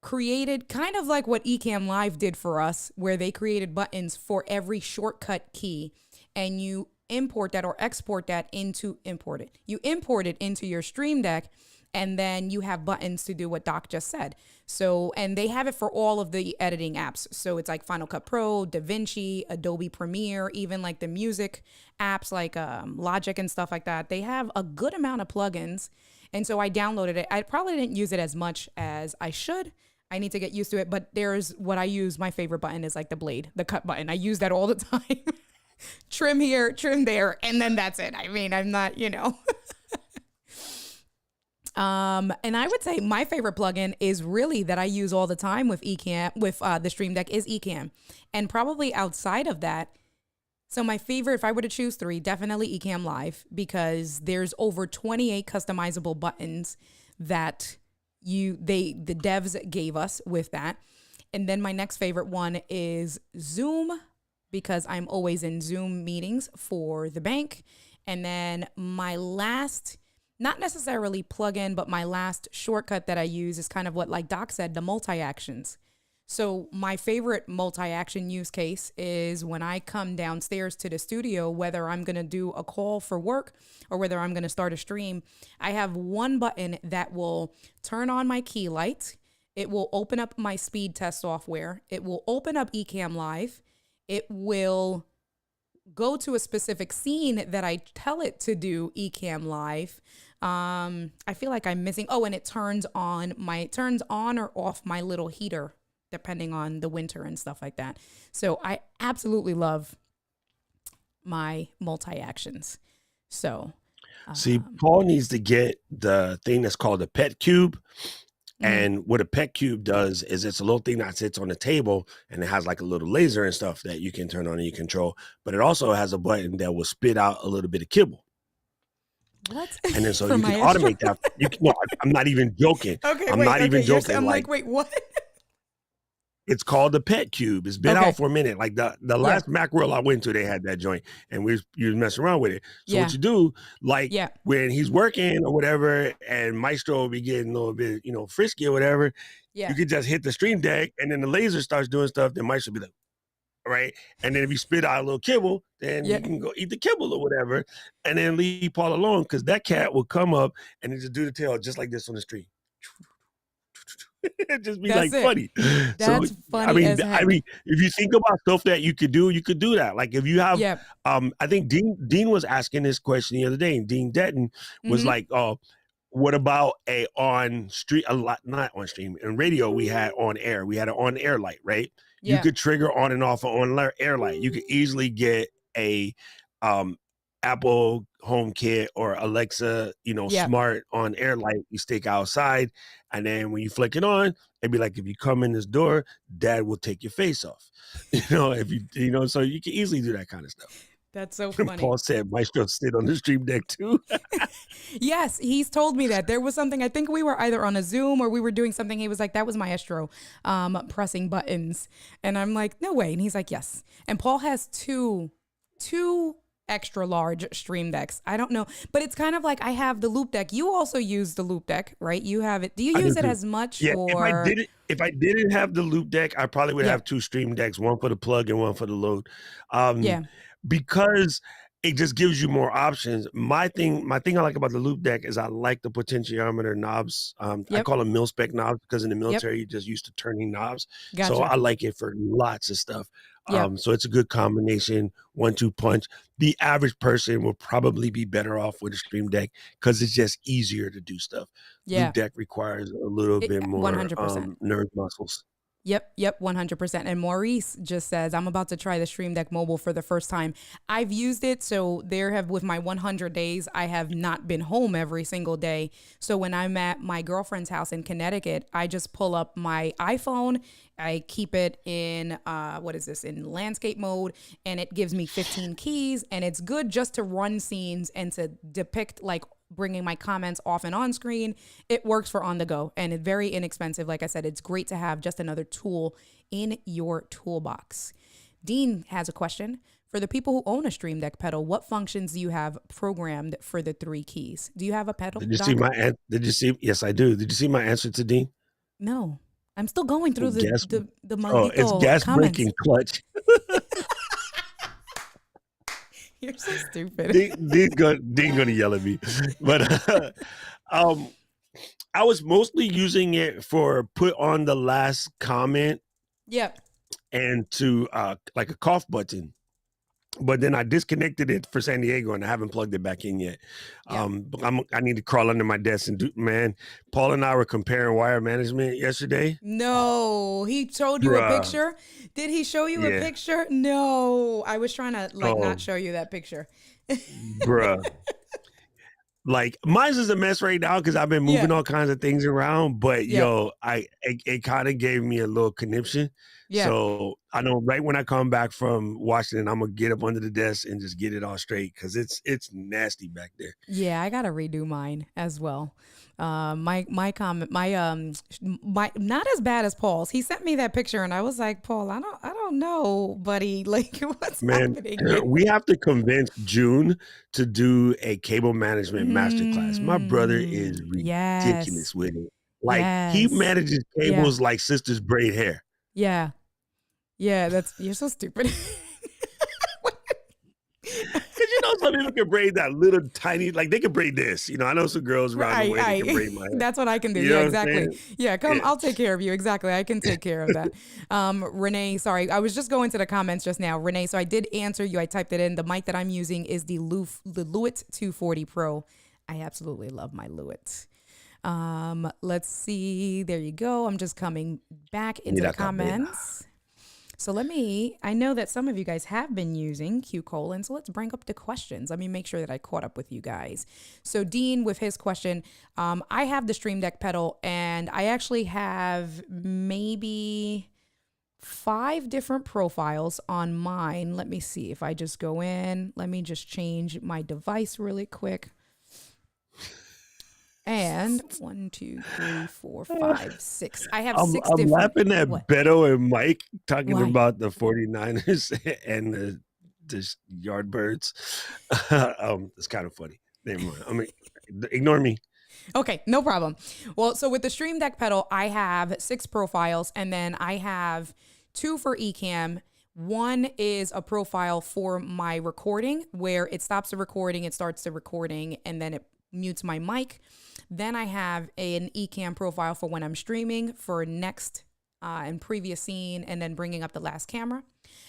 created kind of like what Ecamm Live did for us, where they created buttons for every shortcut key. and you import that or export that you import it into your Stream Deck, and then you have buttons to do what Doc just said. So, and they have it for all of the editing apps. So it's like Final Cut Pro, DaVinci, Adobe Premiere, even like the music apps like Logic and stuff like that. They have a good amount of plugins. And so I downloaded it. I probably didn't use it as much as I should. I need to get used to it. But there's what I use. My favorite button is like the blade, the cut button. I use that all the time. Trim here, trim there, and then that's it. I mean, I'm not, and I would say my favorite plugin is really that I use all the time with Ecamm, with the Stream Deck, is Ecamm. And probably outside of that, so my favorite, if I were to choose 3, definitely Ecamm Live, because there's over 28 customizable buttons that the devs gave us with that. And then my next favorite one is Zoom, because I'm always in Zoom meetings for the bank. And then my last, not necessarily plugin, but my last shortcut that I use is kind of what, like Doc said, the multi-actions. So my favorite multi-action use case is when I come downstairs to the studio, whether I'm going to do a call for work or whether I'm going to start a stream, I have one button that will turn on my key light. It will open up my speed test software. It will open up Ecamm Live. It will go to a specific scene that I tell it to do Ecamm Live. I feel like I'm missing. Oh, and it turns on or off my little heater, depending on the winter and stuff like that. So I absolutely love my multi-actions. So. See, Paul needs to get the thing that's called a pet cube. And what a pet cube does is it's a little thing that sits on the table, and it has like a little laser and stuff that you can turn on and you control. But it also has a button that will spit out a little bit of kibble. What? And then so you can automate that. I'm not even joking. Okay, I'm not even joking. I'm like, wait, what? It's called the pet cube. It's been out for a minute. Like the last Macworld I went to, they had that joint, and you was messing around with it. So what you do, like when he's working or whatever, and Maestro will be getting a little bit, frisky or whatever, you could just hit the Stream Deck, and then the laser starts doing stuff. Then Maestro will be like, right, and then if you spit out a little kibble, then you can go eat the kibble or whatever, and then leave Paul alone, because that cat will come up and just do the tail just like this on the street. It just be funny. That's funny. I mean, if you think about stuff that you could do that. Like if you have, I think Dean was asking this question the other day, and Dean Detton was like, what about not on stream, in radio we had on air. We had an on air light, right? You could trigger on and off an on air light. You could easily get a Apple HomeKit or Alexa, smart on air light you stick outside. And then when you flick it on, it'd be like, if you come in this door, Dad will take your face off. If you, so you can easily do that kind of stuff. That's so funny. Paul said Maestro sit on the Stream Deck too. Yes, he's told me that. There was something, I think we were either on a Zoom or we were doing something. He was like, that was Maestro pressing buttons. And I'm like, no way. And he's like, yes. And Paul has two extra large Stream Decks. I don't know, but it's kind of like I have the Loop Deck. You also use the Loop Deck, right? You have it. Do you use it as much? Yeah. Or... If I didn't have the Loop Deck, I probably would have 2 Stream Decks, one for the plug and one for the load. Because it just gives you more options. My thing I like about the Loop Deck is I like the potentiometer knobs. I call them mil-spec knobs because in the military you're just used to turning knobs. Gotcha. So I like it for lots of stuff. So it's a good combination, 1-2 punch. The average person will probably be better off with a Stream Deck because it's just easier to do stuff. Loop Deck requires a little bit more 100%. Nerve muscles. Yep, 100%. And Maurice just says, I'm about to try the Stream Deck Mobile for the first time. I've used it, so with my 100 days, I have not been home every single day. So when I'm at my girlfriend's house in Connecticut, I just pull up my iPhone, I keep it in, in landscape mode, and it gives me 15 keys, and it's good just to run scenes and to depict bringing my comments off and on screen. It works for on the go, and it's very inexpensive. Like I said, it's great to have just another tool in your toolbox. Dean has a question. For the people who own a Stream Deck pedal, what functions do you have programmed for the 3 keys? Do you have a pedal? Did you see my Yes, I do. Did you see my answer to Dean? No. I'm still going through the it's gas comments. breaking clutch. You're so stupid. Dean's gonna yell at me, but I was mostly using it for put on the last comment. Yep. And to like a cough button. But then I disconnected it for San Diego and I haven't plugged it back in yet. Yep. I need to crawl under my desk and do, man, Paul and I were comparing wire management yesterday. No, he showed you a picture. Did he show you a picture? No, I was trying to not show you that picture. Bruh. Like mine's is a mess right now because I've been moving all kinds of things around, but yo, it kind of gave me a little conniption. Yeah. So I know right when I come back from Washington, I'm gonna get up under the desk and just get it all straight because it's nasty back there. Yeah, I gotta redo mine as well. My not as bad as Paul's. He sent me that picture and I was like, Paul, I don't know, buddy. Like, what's happening? We have to convince June to do a cable management masterclass. My brother is ridiculous with it. Like he manages cables like sisters braid hair. Yeah. You're so stupid. Because you know some people can braid that little tiny, like they can braid this. You know, I know some girls around the way that can braid my hair. That's what I can do. Yeah, exactly. Yeah, come, I'll take care of you. Exactly, I can take care of that. Renee, sorry, I was just going to the comments just now. Renee, so I did answer you. I typed it in. The mic that I'm using is the Lewitt 240 Pro. I absolutely love my Lewitt. Let's see. There you go. I'm just coming back into the comments. So I know that some of you guys have been using Q colon, so let's bring up the questions. Let me make sure that I caught up with you guys. So Dean, with his question, I have the Stream Deck pedal, and I actually have maybe 5 different profiles on mine. Let me see if I just go in. Let me just change my device really quick. And 1, 2, 3, 4, 5, 6. I have 6 different. I'm laughing at Beto and Mike talking about the 49ers and the Yardbirds. It's kind of funny. Never mind. I mean, ignore me. Okay, no problem. Well, so with the Stream Deck pedal, I have 6 profiles, and then I have 2 for Ecamm. 1 is a profile for my recording, where it stops the recording, it starts the recording, and then it mutes my mic. Then I have an Ecamm profile for when I'm streaming for next and previous scene, and then bringing up the last camera.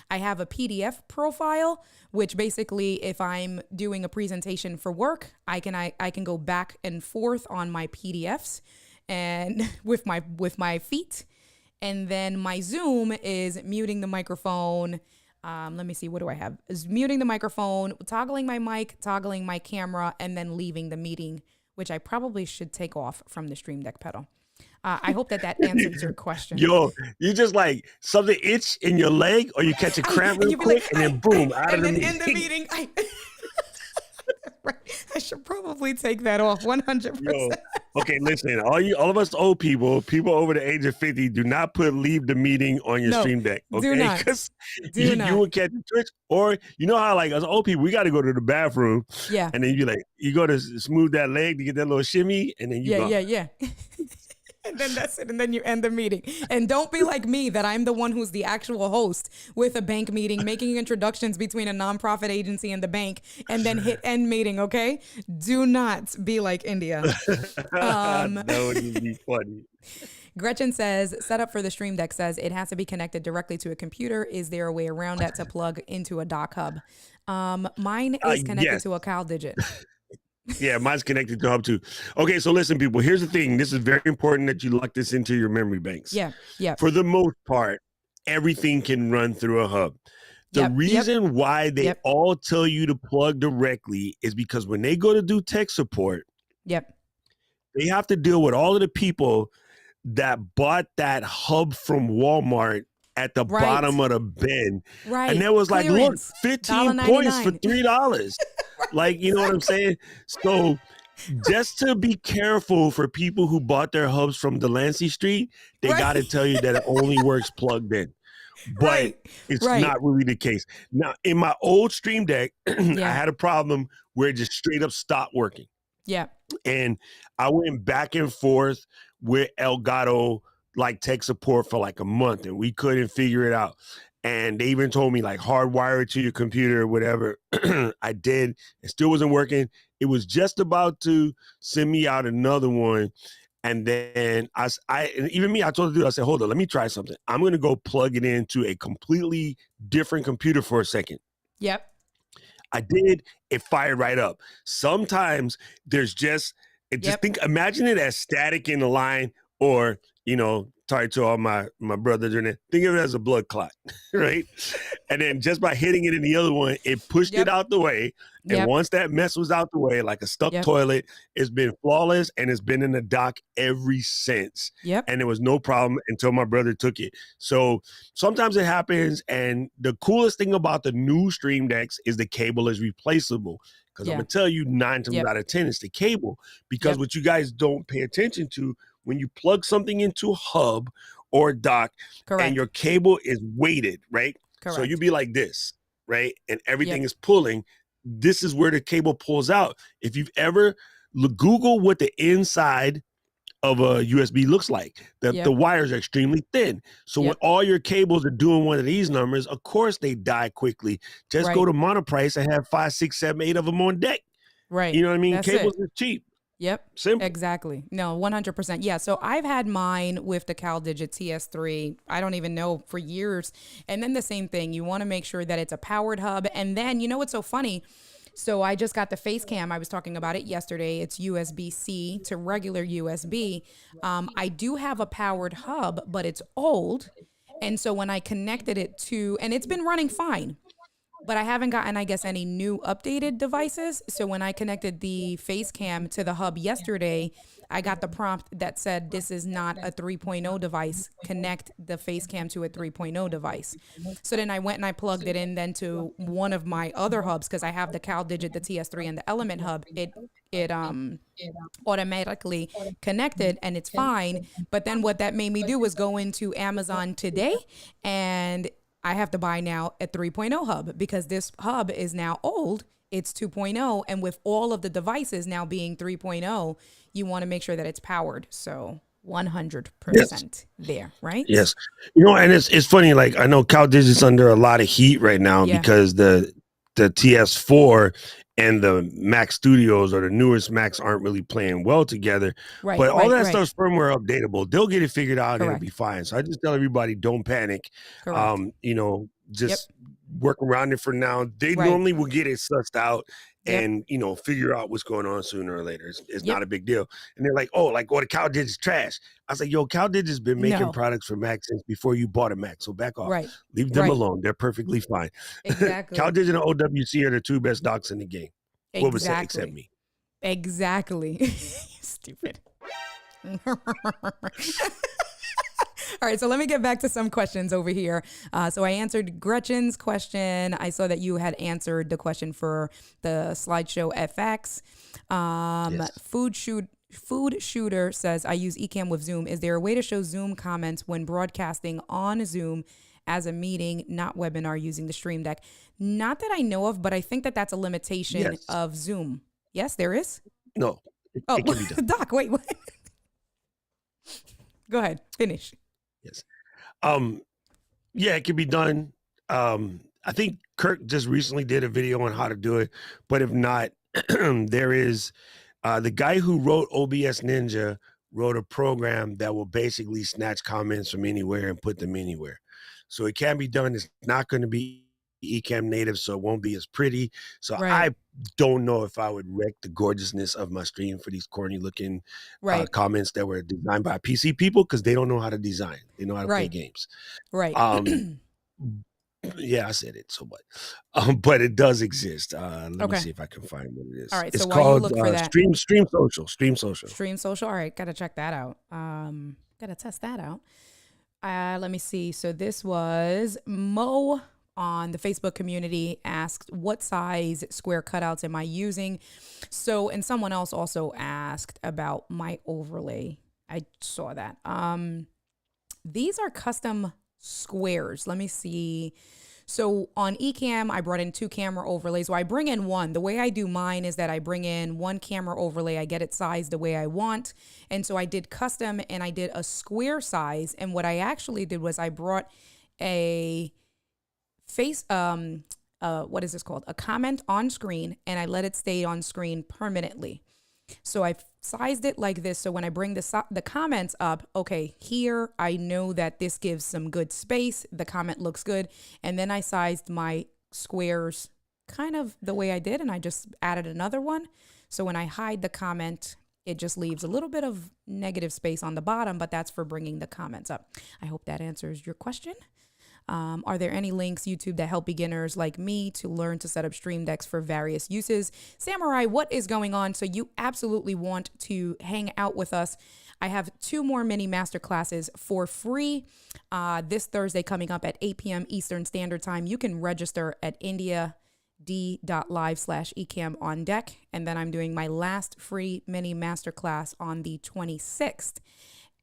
I have a PDF profile, which basically if I'm doing a presentation for work, I can go back and forth on my PDFs and with my feet. And then my Zoom is muting the microphone. Let me see, what do I have? Is muting the microphone, toggling my mic, toggling my camera, and then leaving the meeting, which I probably should take off from the Stream Deck pedal. I hope that answers your question. Yo, you just like something itch in your leg, or you catch a cramp real quick, and then boom, out of the meeting. And then in the meeting, I should probably take that off 100%. Yo, okay, listen, all of us old people over the age of 50, do not put leave the meeting on your Stream Deck. Okay, do not. Because you will catch a twitch, or you know how like as old people, we got to go to the bathroom. Yeah, and then you go to smooth that leg to get that little shimmy, and then you go. Yeah. And then that's it. And then you end the meeting. And don't be like me, that I'm the one who's the actual host with a bank meeting, making introductions between a nonprofit agency and the bank, and then hit end meeting, okay? Do not be like India. That would be funny. Gretchen says, setup for the Stream Deck says it has to be connected directly to a computer. Is there a way around that to plug into a dock hub? Mine is connected to a CalDigit. Yeah, mine's connected to Hub too. Okay, so listen, people, here's the thing. This is very important that you lock this into your memory banks. Yeah. For the most part, everything can run through a hub. The reason why they all tell you to plug directly is because when they go to do tech support, they have to deal with all of the people that bought that hub from Walmart at the bottom of the bin. Right. And there was like, look, 15 points for $3. Like, you know what I'm saying? So just to be careful for people who bought their hubs from Delancey Street, they got to tell you that it only works plugged in. But it's not really the case. Now, in my old Stream Deck, I had a problem where it just straight up stopped working. Yeah. And I went back and forth with Delgado, like tech support for like a month, and we couldn't figure it out. and they even told me like hardwire it to your computer or whatever. I did. It still wasn't working. It was just about to send me out another one. And then and even me, I told the dude, I said, hold on, let me try something. I'm going to go plug it into a completely different computer for a second. Yep. I did. It fired right up. Sometimes there's imagine it as static in the line, or, sorry to all my brothers in there, think of it as a blood clot, right? And then just by hitting it in the other one, it pushed it out the way. And once that mess was out the way, like a stuck toilet, it's been flawless, and it's been in the dock ever since. Yep. And there was no problem until my brother took it. So sometimes it happens. And the coolest thing about the new Stream Decks is the cable is replaceable. Because I'm going to tell you 9 times out of 10, it's the cable. Because what you guys don't pay attention to, when you plug something into a hub or a dock, and your cable is weighted, right? Correct. So you'd be like this, right? And everything is pulling. This is where the cable pulls out. If you've ever Google what the inside of a USB looks like, the wires are extremely thin. So when all your cables are doing one of these numbers, of course they die quickly. Just go to Monoprice and have 5, 6, 7, 8 of them on deck. Right. You know what I mean? That's Cables are cheap. Yep. Simple. Exactly. No, 100%. Yeah. So I've had mine with the CalDigit TS3. I don't even know, for years. And then the same thing. You want to make sure that it's a powered hub. And then, what's so funny? So I just got the face cam. I was talking about it yesterday. It's USB-C to regular USB. I do have a powered hub, but it's old. And so when I connected it to, and it's been running fine, but I haven't gotten, I guess, any new updated devices. So when I connected the face cam to the hub yesterday, I got the prompt that said, this is not a 3.0 device. Connect the face cam to a 3.0 device. So then I went and I plugged it in then to one of my other hubs, because I have the CalDigit, the TS3, and the Element hub. It automatically connected, and it's fine. But then what that made me do was go into Amazon today, and I have to buy now a 3.0 hub, because this hub is now old. It's 2.0. And with all of the devices now being 3.0, you want to make sure that it's powered. So 100% there, right? Yes. And it's funny, like, I know CalDigit's under a lot of heat right now because the TS4 and the Mac Studios, or the newest Macs, aren't really playing well together. Right. But all that stuff's firmware updatable. They'll get it figured out and it'll be fine. So I just tell everybody, don't panic. Correct. Just work around it for now. They normally will get it sussed out and, figure out what's going on sooner or later. It's not a big deal. And they're like, the CalDigit's trash. I was like, CalDigit's been making products for Mac since before you bought a Mac. So back off. Right. Leave them alone. They're perfectly fine. Exactly. CalDigit and OWC are the 2 best docs in the game. Exactly. What was that except me? Exactly. Stupid. All right, so let me get back to some questions over here. So I answered Gretchen's question. I saw that you had answered the question for the slideshow FX. Food Shooter says, I use Ecamm with Zoom. Is there a way to show Zoom comments when broadcasting on Zoom as a meeting, not webinar, using the Stream Deck? Not that I know of, but I think that that's a limitation of Zoom. Yes, there is? No, it can be done. Doc, wait, what? Go ahead, finish. Yes. It can be done. I think Kirk just recently did a video on how to do it, but if not, there is the guy who wrote OBS Ninja wrote a program that will basically snatch comments from anywhere and put them anywhere. So it can be done. It's not going to be Ecamm native, so it won't be as pretty. So I don't know if I would wreck the gorgeousness of my stream for these corny looking comments that were designed by PC people, because they don't know how to design. They know how to play games. Right. I said it, so what? But it does exist. Let me see if I can find what it is. All right. It's so called while you look for that, Stream Social. Stream Social. All right. Got to check that out. Got to test that out. Let me see. So this was Mo on the Facebook community asked, what size square cutouts am I using? So, and someone else also asked about my overlay. I saw that. These are custom squares. Let me see. So on Ecamm, I brought in 2 camera overlays. So I bring in one. The way I do mine is that I bring in 1 camera overlay. I get it sized the way I want. And so I did custom, and I did a square size. And what I actually did was I brought a what is this called? A comment on screen, and I let it stay on screen permanently. So I've sized it like this. So when I bring the comments up, okay, here I know that this gives some good space. The comment looks good. And then I sized my squares kind of the way I did, and I just added another one. So when I hide the comment, it just leaves a little bit of negative space on the bottom, but that's for bringing the comments up. I hope that answers your question. Are there any links, YouTube, that help beginners like me to learn to set up stream decks for various uses? Samurai, what is going on? So you absolutely want to hang out with us. I have 2 more mini master classes for free this Thursday coming up at 8 p.m. Eastern Standard Time. You can register at indiad.live/ecamm on deck. And then I'm doing my last free mini masterclass on the 26th.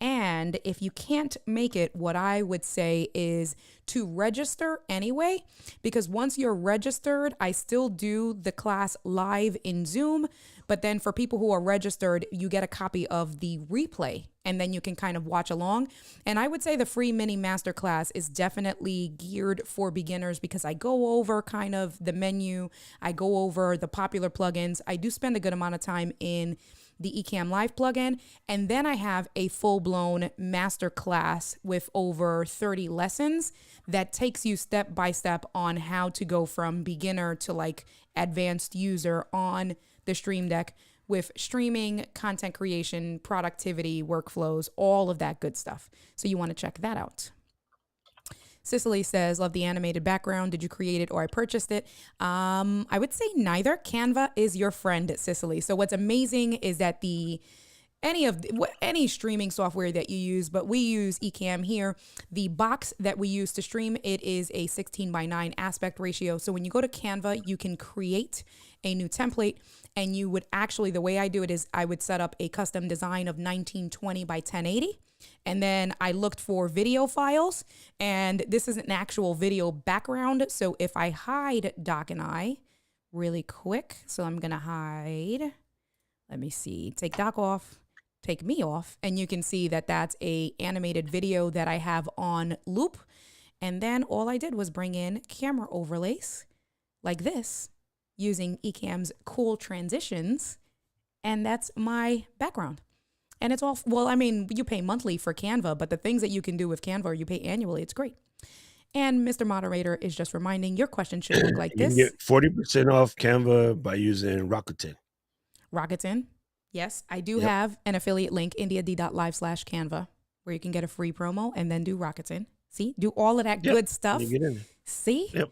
And if you can't make it, what I would say is to register anyway, because once you're registered, I still do the class live in Zoom. But then for people who are registered, you get a copy of the replay, and then you can kind of watch along. And I would say the free mini masterclass is definitely geared for beginners, because I go over kind of the menu. I go over the popular plugins. I do spend a good amount of time in the Ecamm Live plugin, and then I have a full-blown master class with over 30 lessons that takes you step by step on how to go from beginner to like advanced user on the Stream Deck with streaming, content creation, productivity, workflows, all of that good stuff. So you want to check that out. Cicely says, love the animated background. Did you create it or I purchased it? I would say neither. Canva is your friend, Cicely. So what's amazing is that any streaming software that you use, but we use Ecamm here, the box that we use to stream, it is a 16:9 aspect ratio. So when you go to Canva, you can create a new template, and you would actually, the way I do it is I would set up a custom design of 1920 by 1080. And then I looked for video files, and this is an actual video background. So if I hide Doc and I really quick, so I'm going to hide, let me see, take Doc off, take me off, and you can see that that's a animated video that I have on loop. And then all I did was bring in camera overlays like this using Ecamm's cool transitions. And that's my background. And it's all, well, I mean, you pay monthly for Canva, but the things that you can do with Canva, you pay annually. It's great. And Mr. Moderator is just reminding, your question should look like this. You can get 40% off Canva by using Rakuten. Rakuten. Yes, I do have an affiliate link, indiad.live/Canva, where you can get a free promo and then do Rakuten. See, do all of that good stuff. You get in. See? Yep.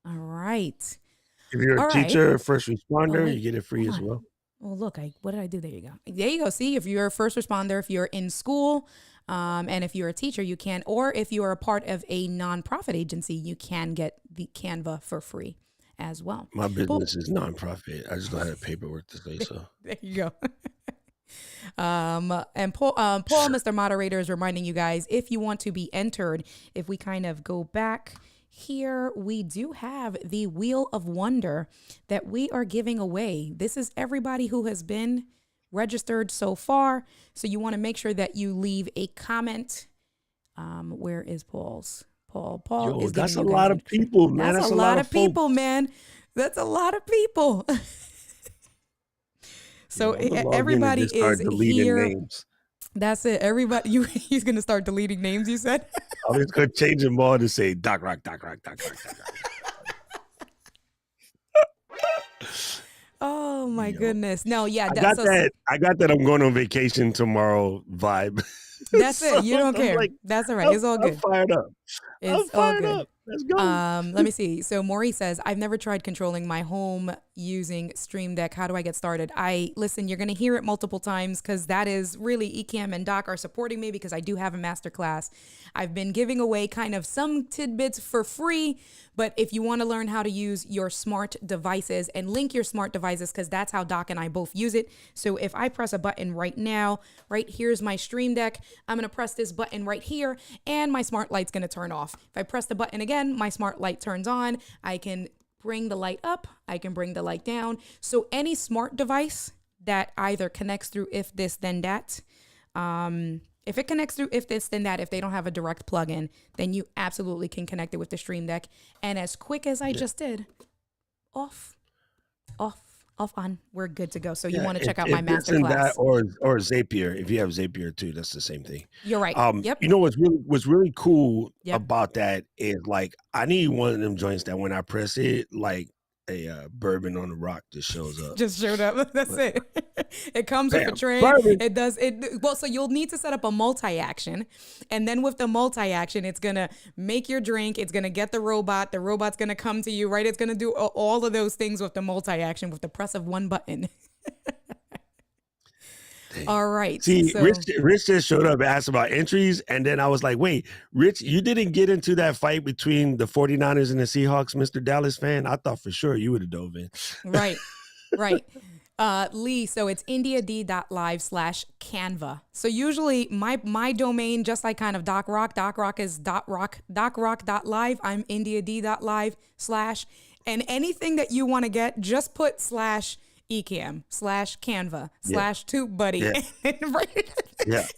All right. If you're a teacher, first responder, you get it free as well. Well, look, what did I do? There you go. There you go. See, if you're a first responder, if you're in school, and if you're a teacher, you can, or if you are a part of a nonprofit agency, you can get the Canva for free as well. My business is nonprofit. I just don't have paperwork to say so. There you go. And Paul, Mr. Moderator, is reminding you guys, if you want to be entered, if we kind of go back here, we do have the Wheel of Wonder that we are giving away. This is everybody who has been registered so far. So you want to make sure that you leave a comment. Where is Paul's? Paul is that's a lot of people, man. That's a lot of people, man. That's a lot of people. So everybody is here. Names. That's it. Everybody, he's going to start deleting names, you said? I'm just going to change them all to say Doc Rock, Doc Rock, Doc Rock, Doc Rock. Oh, my goodness. No, yeah. I got that I'm going on vacation tomorrow vibe. That's it. You don't care. Like, that's all right. It's all good. I'm fired up. It's all good. Up. Let's go. Let me see. So Maurice says, I've never tried controlling my home using Stream Deck. How do I get started? Listen, you're going to hear it multiple times because that is really Ecamm and Doc are supporting me because I do have a masterclass. I've been giving away kind of some tidbits for free, but if you want to learn how to use your smart devices and link your smart devices, because that's how Doc and I both use it. So if I press a button right now, right here's my Stream Deck, I'm going to press this button right here and my smart light's going to turn off. If I press the button again, my smart light turns on. I can bring the light up. I can bring the light down. So any smart device that either connects through if this then that, If it connects through, if this, then that, if they don't have a direct plug-in, then you absolutely can connect it with the Stream Deck. And as quick as I just did, off, on, we're good to go. So you want to check out my masterclass. Or Zapier. If you have Zapier too, that's the same thing. You're right. Yep. You know what's really cool about that is like I need one of them joints that when I press it, like a bourbon on the rock just shows up. Just showed up. That's it. It comes with a tray. Bourbon. It does it. Well, so you'll need to set up a multi-action, and then with the multi-action, it's gonna make your drink. It's gonna get the robot. The robot's gonna come to you, right? It's gonna do all of those things with the multi-action with the press of one button. All right. See, so, Rich just showed up and asked about entries. And then I was like, wait, Rich, you didn't get into that fight between the 49ers and the Seahawks, Mr. Dallas fan? I thought for sure you would have dove in. Right. Lee, so it's indiad.live/Canva. So usually my domain, just like kind of DocRock is docrock.live. I'm indiad.live/ and anything that you want to get, just put /Ecamm /Canva /TubeBuddy.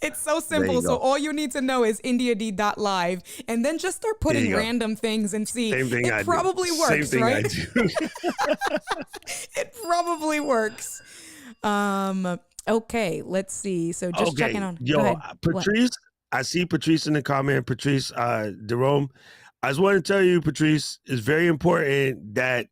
It's so simple. So all you need to know is indiad.live, and then just start putting random things and see. It probably works, right? It probably works. Okay, let's see. So just checking on. Patrice, I see Patrice in the comment. Patrice, Jerome, I just want to tell you, Patrice, it's very important that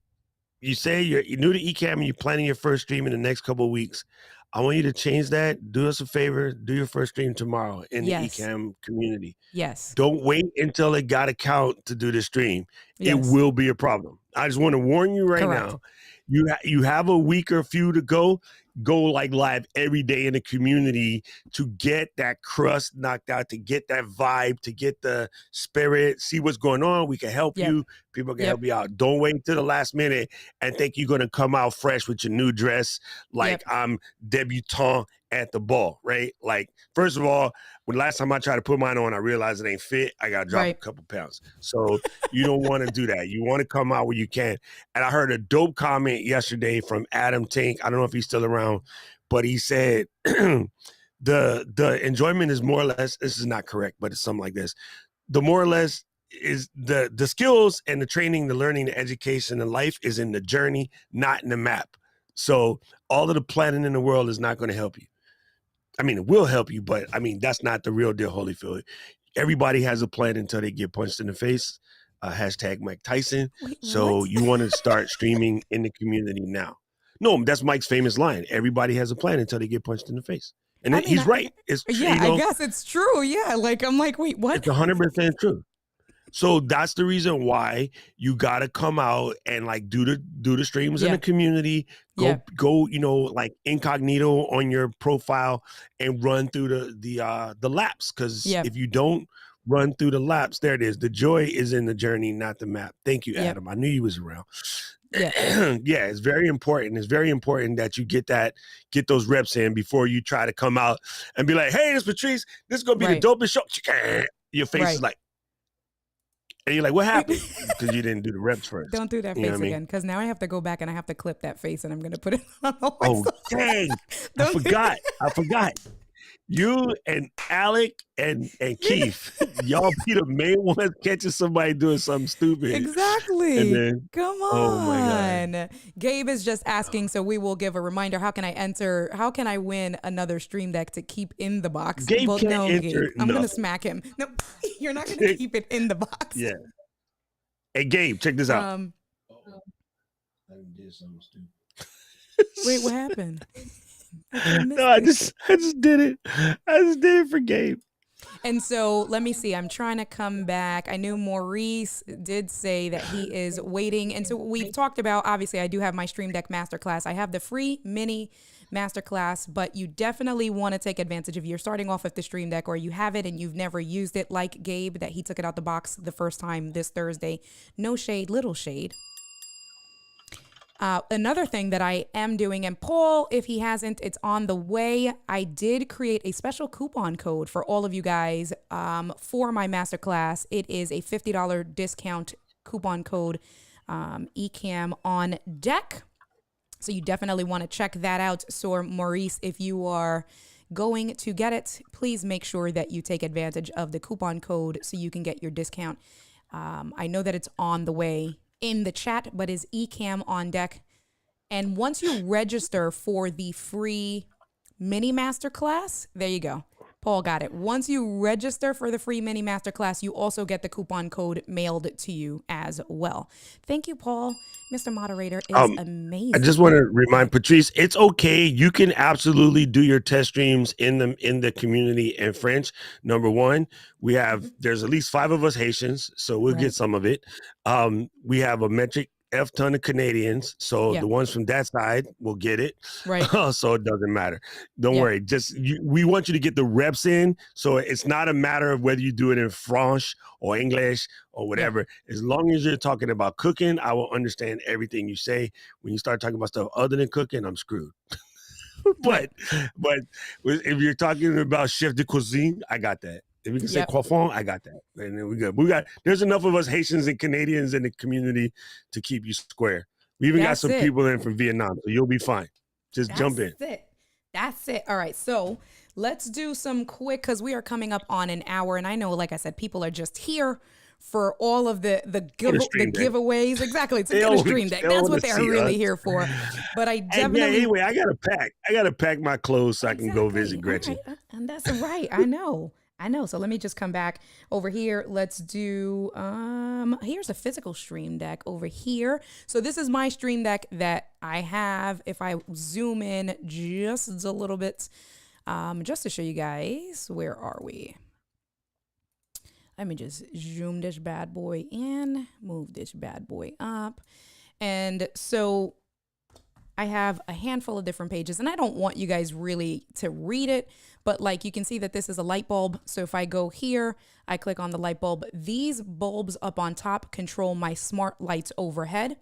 you say you're new to Ecamm and you're planning your first stream in the next couple of weeks. I want you to change that. Do us a favor. Do your first stream tomorrow in the Ecamm community. Yes. Don't wait until it got a count to do the stream. It will be a problem. I just want to warn you right now. You have a week or few to go. Go like live every day in the community to get that crust knocked out, to get that vibe, to get the spirit, see what's going on. We can help you. People can help you out. Don't wait until the last minute and think you're going to come out fresh with your new dress like I'm debutant at the ball, right? Like, first of all, when last time I tried to put mine on, I realized it ain't fit. I got to drop a couple pounds. So you don't want to do that. You want to come out where you can. And I heard a dope comment yesterday from Adam Tink. I don't know if he's still around, but he said the enjoyment is more or less, this is not correct, but it's something like this. The more or less is the skills and the training, the learning, the education, and life is in the journey, not in the map. So all of the planning in the world is not going to help you. I mean, it will help you, but I mean, that's not the real deal, Holyfield. Everybody has a plan until they get punched in the face. Hashtag Mike Tyson. Wait, so you want to start streaming in the community now. No, that's Mike's famous line. Everybody has a plan until they get punched in the face. And he's right. It's true. Yeah, I guess it's true. Yeah, like I'm like, wait, what? It's 100% true. So that's the reason why you got to come out and like do the streams in the community. Go, you know, like incognito on your profile and run through the laps. Because if you don't run through the laps, there it is. The joy is in the journey, not the map. Thank you, Adam. I knew you was around. It's very important. It's very important that you get those reps in before you try to come out and be like, hey, this Patrice, this is gonna be the dopest show. Your face is like, and you're like, what happened? Because you didn't do the reps first. Don't do that face again, because now I have to go back and I have to clip that face and I'm going to put it on. Oh, dang. I forgot. You and Alec and Keith, y'all be the main ones catching somebody doing something stupid. Exactly. And then, come on. Oh my God. Gabe is just asking, so we will give a reminder. How can I win another Stream Deck to keep in the box? Gabe can't enter. Gabe. I'm going to smack him. No, you're not going to keep it in the box. Yeah. Hey, Gabe, check this out. I did something stupid. Wait, what happened? No, I just did it. I just did it for Gabe. And so let me see. I'm trying to come back. I knew Maurice did say that he is waiting. And so we've talked about, obviously, I do have my Stream Deck Masterclass. I have the free mini Masterclass, but you definitely want to take advantage if you're starting off with the Stream Deck or you have it and you've never used it, like Gabe, that he took it out the box the first time this Thursday. No shade, little shade. Another thing that I am doing, and Paul, if he hasn't, it's on the way. I did create a special coupon code for all of you guys for my masterclass. It is a $50 discount coupon code, Ecamm on deck. So you definitely want to check that out. So Maurice, if you are going to get it, please make sure that you take advantage of the coupon code so you can get your discount. I know that it's on the way in the chat, but is Ecamm on deck? And once you register for the free mini masterclass, there you go. Paul got it. Once you register for the free mini masterclass, you also get the coupon code mailed to you as well. Thank you, Paul. Mr. Moderator is amazing. I just want to remind Patrice, it's okay. You can absolutely do your test streams in the community in French. Number one, there's at least 5 of us Haitians, so we'll get some of it. We have a metric F ton of Canadians, so the ones from that side will get it. Right. So it doesn't matter. Don't worry. We want you to get the reps in, so it's not a matter of whether you do it in French or English or whatever. As long as you're talking about cooking, I will understand everything you say. When you start talking about stuff other than cooking, I'm screwed. but if you're talking about chef de cuisine, I got that. If we can say croissant, I got that. And then we good. There's enough of us Haitians and Canadians in the community to keep you square. We even got some people in from Vietnam, so you'll be fine. Just jump in. That's it. All right. So let's do some quick, because we are coming up on an hour. And I know, like I said, people are just here for all of the giveaways. Exactly. It's a stream deck. That's what they're really here for. But I definitely... anyway, I got to pack my clothes so I can go visit Gretchen. Right. And that's right. I know. So let me just come back over here. Let's do, here's a physical stream deck over here. So this is my stream deck that I have. If I zoom in just a little bit, just to show you guys, where are we? Let me just zoom this bad boy in, move this bad boy up. And so I have a handful of different pages, and I don't want you guys really to read it, but like you can see that this is a light bulb. So if I go here, I click on the light bulb. These bulbs up on top control my smart lights overhead.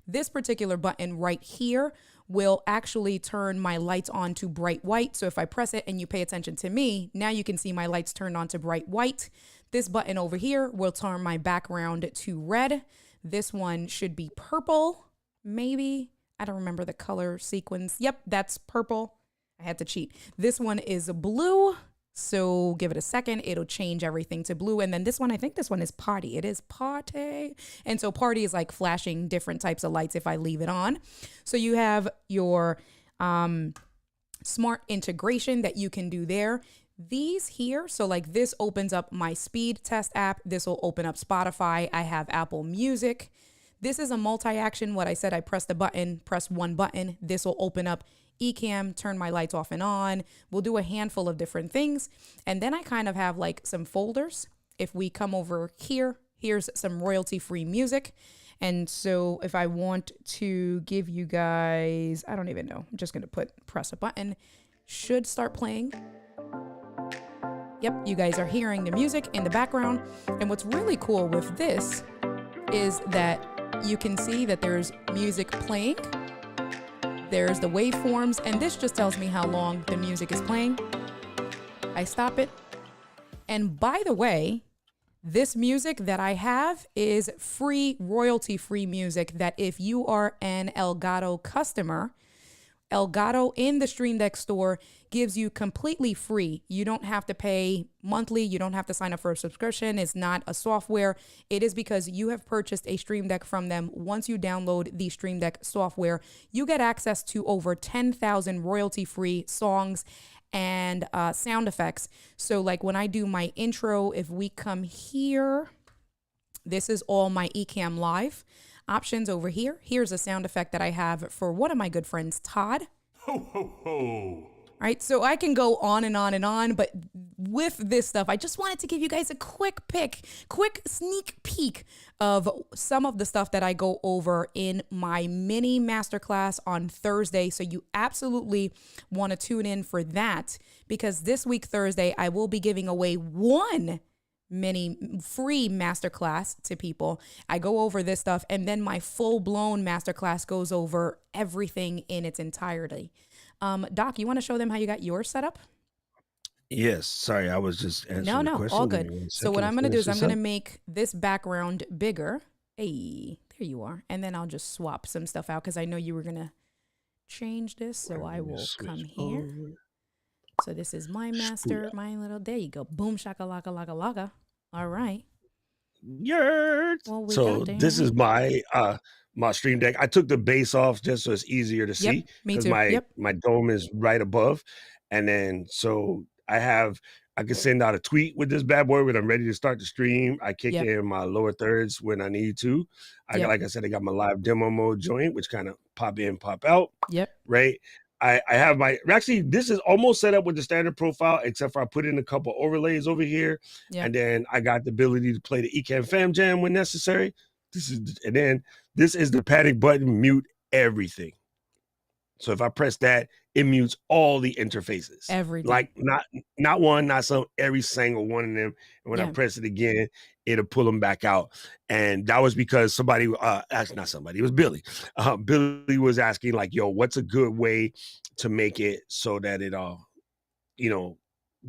This particular button right here will actually turn my lights on to bright white. So if I press it and you pay attention to me, now you can see my lights turned on to bright white. This button over here will turn my background to red. This one should be purple, maybe. I don't remember the color sequence. Yep, that's purple. I had to cheat. This one is blue. So give it a second. It'll change everything to blue. And then this one, I think this one is party. It is party. And so party is like flashing different types of lights if I leave it on. So you have your smart integration that you can do there. These here, so like this opens up my speed test app. This will open up Spotify. I have Apple Music. This is a multi-action. What I said, I press the button, press one button. This will open up Ecamm, turn my lights off and on. We'll do a handful of different things. And then I kind of have like some folders. If we come over here, here's some royalty-free music. And so if I want to give you guys, I don't even know. I'm just going to press a button. Should start playing. Yep, you guys are hearing the music in the background. And what's really cool with this is that you can see that there's music playing. There's the waveforms, and this just tells me how long the music is playing. I stop it. And by the way, this music that I have is free, royalty-free music that if you are an Elgato customer, Elgato in the Stream Deck store gives you completely free. You don't have to pay monthly. You don't have to sign up for a subscription. It's not a software. It is because you have purchased a Stream Deck from them. Once you download the Stream Deck software, you get access to over 10,000 royalty-free songs and sound effects. So like when I do my intro, if we come here, this is all my Ecamm Live options over here. Here's a sound effect that I have for one of my good friends, Todd. Ho, ho, ho. All right, so I can go on and on and on, but with this stuff, I just wanted to give you guys a quick sneak peek of some of the stuff that I go over in my mini masterclass on Thursday. So you absolutely want to tune in for that, because this week, Thursday, I will be giving away one mini free masterclass to people. I go over this stuff, and then my full-blown masterclass goes over everything in its entirety. Doc, you want to show them how you got yours set up? Yes. Sorry, I was just answering the question. All good. So what I'm going to do is I'm going to make this background bigger. Hey, there you are. And then I'll just swap some stuff out because I know you were going to change this. So I will come here. So this is my master, my little, there you go. Boom, shaka, laka, laka, laka. All right. Yurt. Well, we So got there. this is my stream deck. I took the base off just so it's easier to Yep, see me because too. Yep. my dome is right above. And then so I can send out a tweet with this bad boy when I'm ready to start the stream. I kick Yep. in my lower thirds when I need to. Yep. Like I said, I got my live demo mode joint, which kind of pop in, pop out. Yep. Right. I have actually, this is almost set up with the standard profile, except for I put in a couple overlays over here. Yep. And then I got the ability to play the Ecamm Fam Jam when necessary. This is the panic button, mute everything. So if I press that, it mutes all the interfaces. Everything. Like not one, not some, every single one of them. And when I press it again, it'll pull them back out. And that was because somebody, actually not somebody, it was Billy. Billy was asking like, yo, what's a good way to make it so that it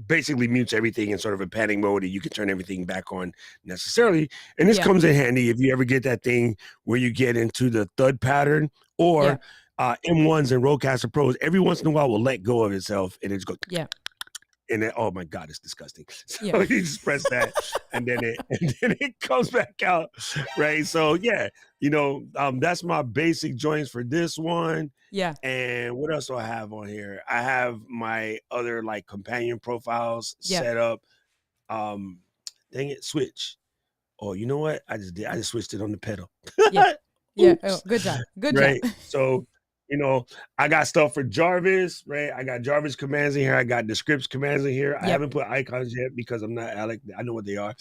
basically mutes everything in sort of a panic mode and you can turn everything back on necessarily. And this comes in handy if you ever get that thing where you get into the thud pattern or M1s and Rodecaster Pros. Every once in a while will let go of itself and it just goes and then, oh my God, it's disgusting. So you just press that and then it comes back out. Right. So that's my basic joints for this one. Yeah. And what else do I have on here? I have my other like companion profiles set up. Dang it, switch. Oh, you know what? I just switched it on the pedal. Yeah. Oh, good job. Good job. So, I got stuff for Jarvis, right? I got Jarvis commands in here. I got the scripts commands in here. I haven't put icons yet because I'm not Alec. I know what they are.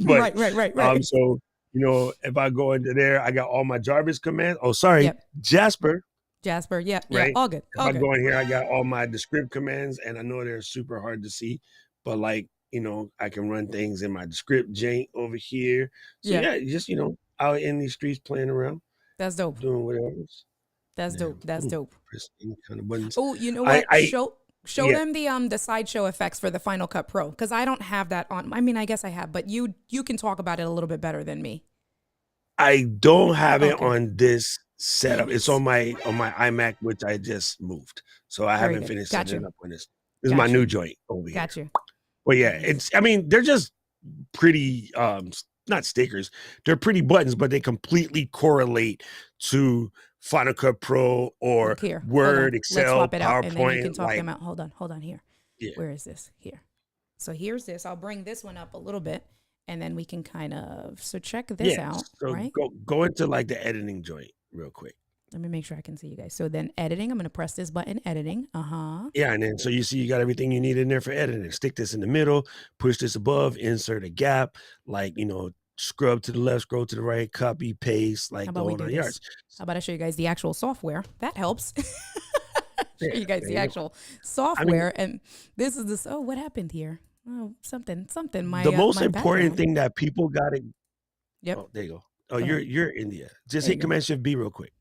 But, right. So, if I go into there, I got all my Jarvis commands. Oh, sorry. Jasper. Yeah. Right? All good. If I go in here, I got all my script commands, and I know they're super hard to see, but like, I can run things in my script jank over here. So just, out in these streets playing around. That's dope. Doing whatever. That's dope. That's dope. Press any kind of buttons. Oh, you know what? Show them the sideshow effects for the Final Cut Pro because I don't have that on. I mean, I guess I have, but you can talk about it a little bit better than me. I don't have it on this setup. It's on my iMac, which I just moved, so I haven't finished setting it up on this. This is my new joint over here. Got you. Well, they're just pretty not stickers. They're pretty buttons, but they completely correlate to Final Cut Pro or Word, Excel, PowerPoint. And then you can talk them out. Hold on here. Yeah. Where is this? Here. So here's this. I'll bring this one up a little bit, and then we can kind of check this out. So right? Go into like the editing joint real quick. Let me make sure I can see you guys. So then editing, I'm going to press this button, editing. Yeah, and then so you see you got everything you need in there for editing. Stick this in the middle, push this above, insert a gap, scrub to the left, scroll to the right, copy, paste, like going on yards. How about I show you guys the actual software? That helps. Show you guys the actual software. And this is this. Oh, what happened here? Oh, something. The most important thing that people got to. Yep. Oh, there you go. Oh, you're India. Just hit Command Shift B real quick.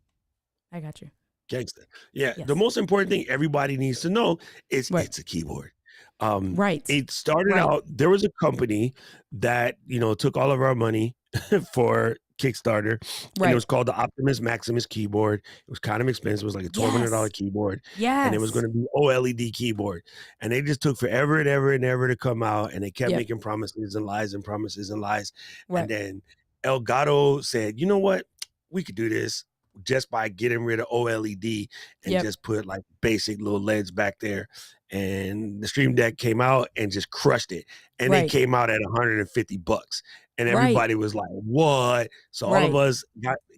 I got you. Gangsta. Yeah. Yes. The most important thing everybody needs to know is it's a keyboard. It started out, there was a company that, took all of our money for Kickstarter. And it was called the Optimus Maximus keyboard. It was kind of expensive. It was like a $1,200 keyboard. Yes. And it was going to be OLED keyboard. And they just took forever and ever and ever to come out. And they kept making promises and lies and promises and lies. And then Delgado said, you know what? We could do this just by getting rid of OLED and just put like basic little LEDs back there. And the Stream Deck came out and just crushed it. And it came out at $150. And everybody was like, what? So all of us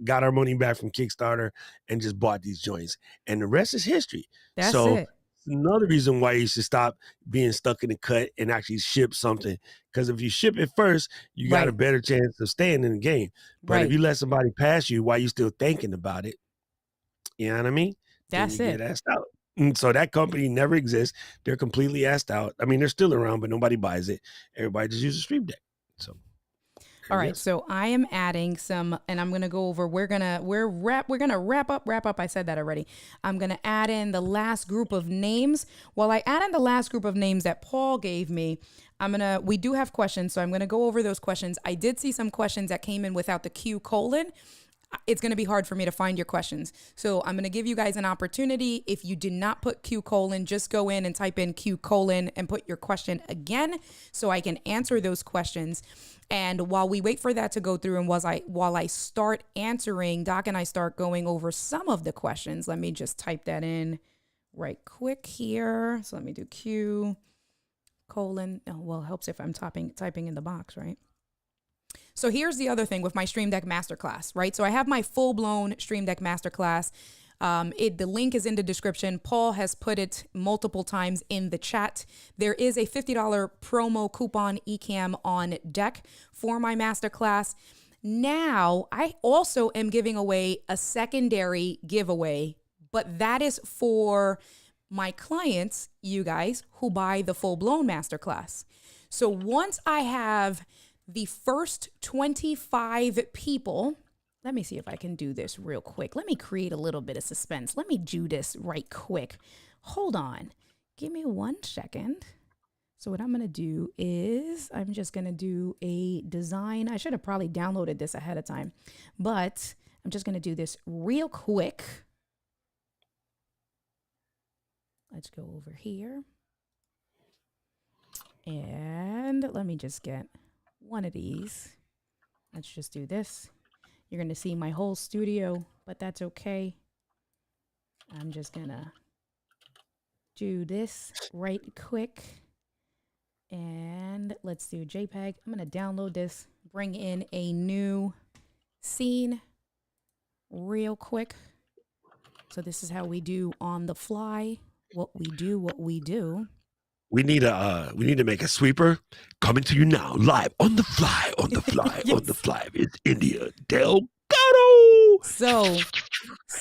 got our money back from Kickstarter and just bought these joints. And the rest is history. That's it. Another reason why you should stop being stuck in the cut and actually ship something. Because if you ship it first, you got a better chance of staying in the game. But if you let somebody pass you while you're still thinking about it, you know what I mean? That's it. Get assed out. And so that company never exists. They're completely assed out. I mean, they're still around, but nobody buys it. Everybody just uses Stream Deck. So. All right, so I am adding some, and I'm gonna go over. We're gonna wrap up. I said that already. I'm gonna add in the last group of names. While I add in the last group of names that Paul gave me, we do have questions, so I'm gonna go over those questions. I did see some questions that came in without the Q colon. it's going to be hard for me to find your questions. So I'm going to give you guys an opportunity. If you did not put Q colon, just go in and type in Q colon and put your question again so I can answer those questions. And while we wait for that to go through and while I start answering, Doc and I start going over some of the questions, let me just type that in right quick here. So let me do Q colon. Oh, well, it helps if I'm typing in the box, right? So here's the other thing with my Stream Deck Masterclass, right? So I have my full-blown Stream Deck Masterclass. The link is in the description. Paul has put it multiple times in the chat. There is a $50 promo coupon Ecamm on deck for my Masterclass. Now, I also am giving away a secondary giveaway, but that is for my clients, you guys, who buy the full-blown Masterclass. So once I have the first 25 people, let me see if I can do this real quick. Let me create a little bit of suspense. Let me do this right quick. Hold on. Give me 1 second. So what I'm going to do is I'm just going to do a design. I should have probably downloaded this ahead of time, but I'm just going to do this real quick. Let's go over here. And let me just get one of these. Let's just do this. You're going to see my whole studio, but that's okay. I'm just going to do this right quick. And let's do JPEG. I'm going to download this, bring in a new scene real quick. So this is how we do on the fly. What we do. We need to make a sweeper coming to you now, live on the fly, yes. On the fly. It's India Delgado. So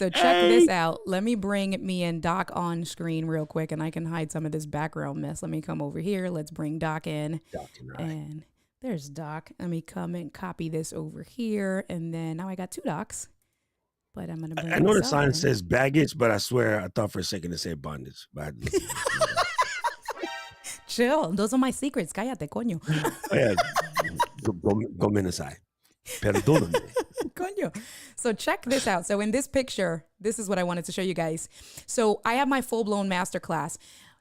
check this out. Let me bring me and Doc on screen real quick, and I can hide some of this background mess. Let me come over here. Let's bring Doc in. And there's Doc. Let me come and copy this over here, and then now I got 2 Docs. But I'm gonna bring. I know the sign says baggage, but I swear I thought for a second it said bondage. But chill. Those are my secrets. Cállate, coño. Go inside. Perdóname. Coño. So check this out. So in this picture, this is what I wanted to show you guys. So I have my full-blown masterclass.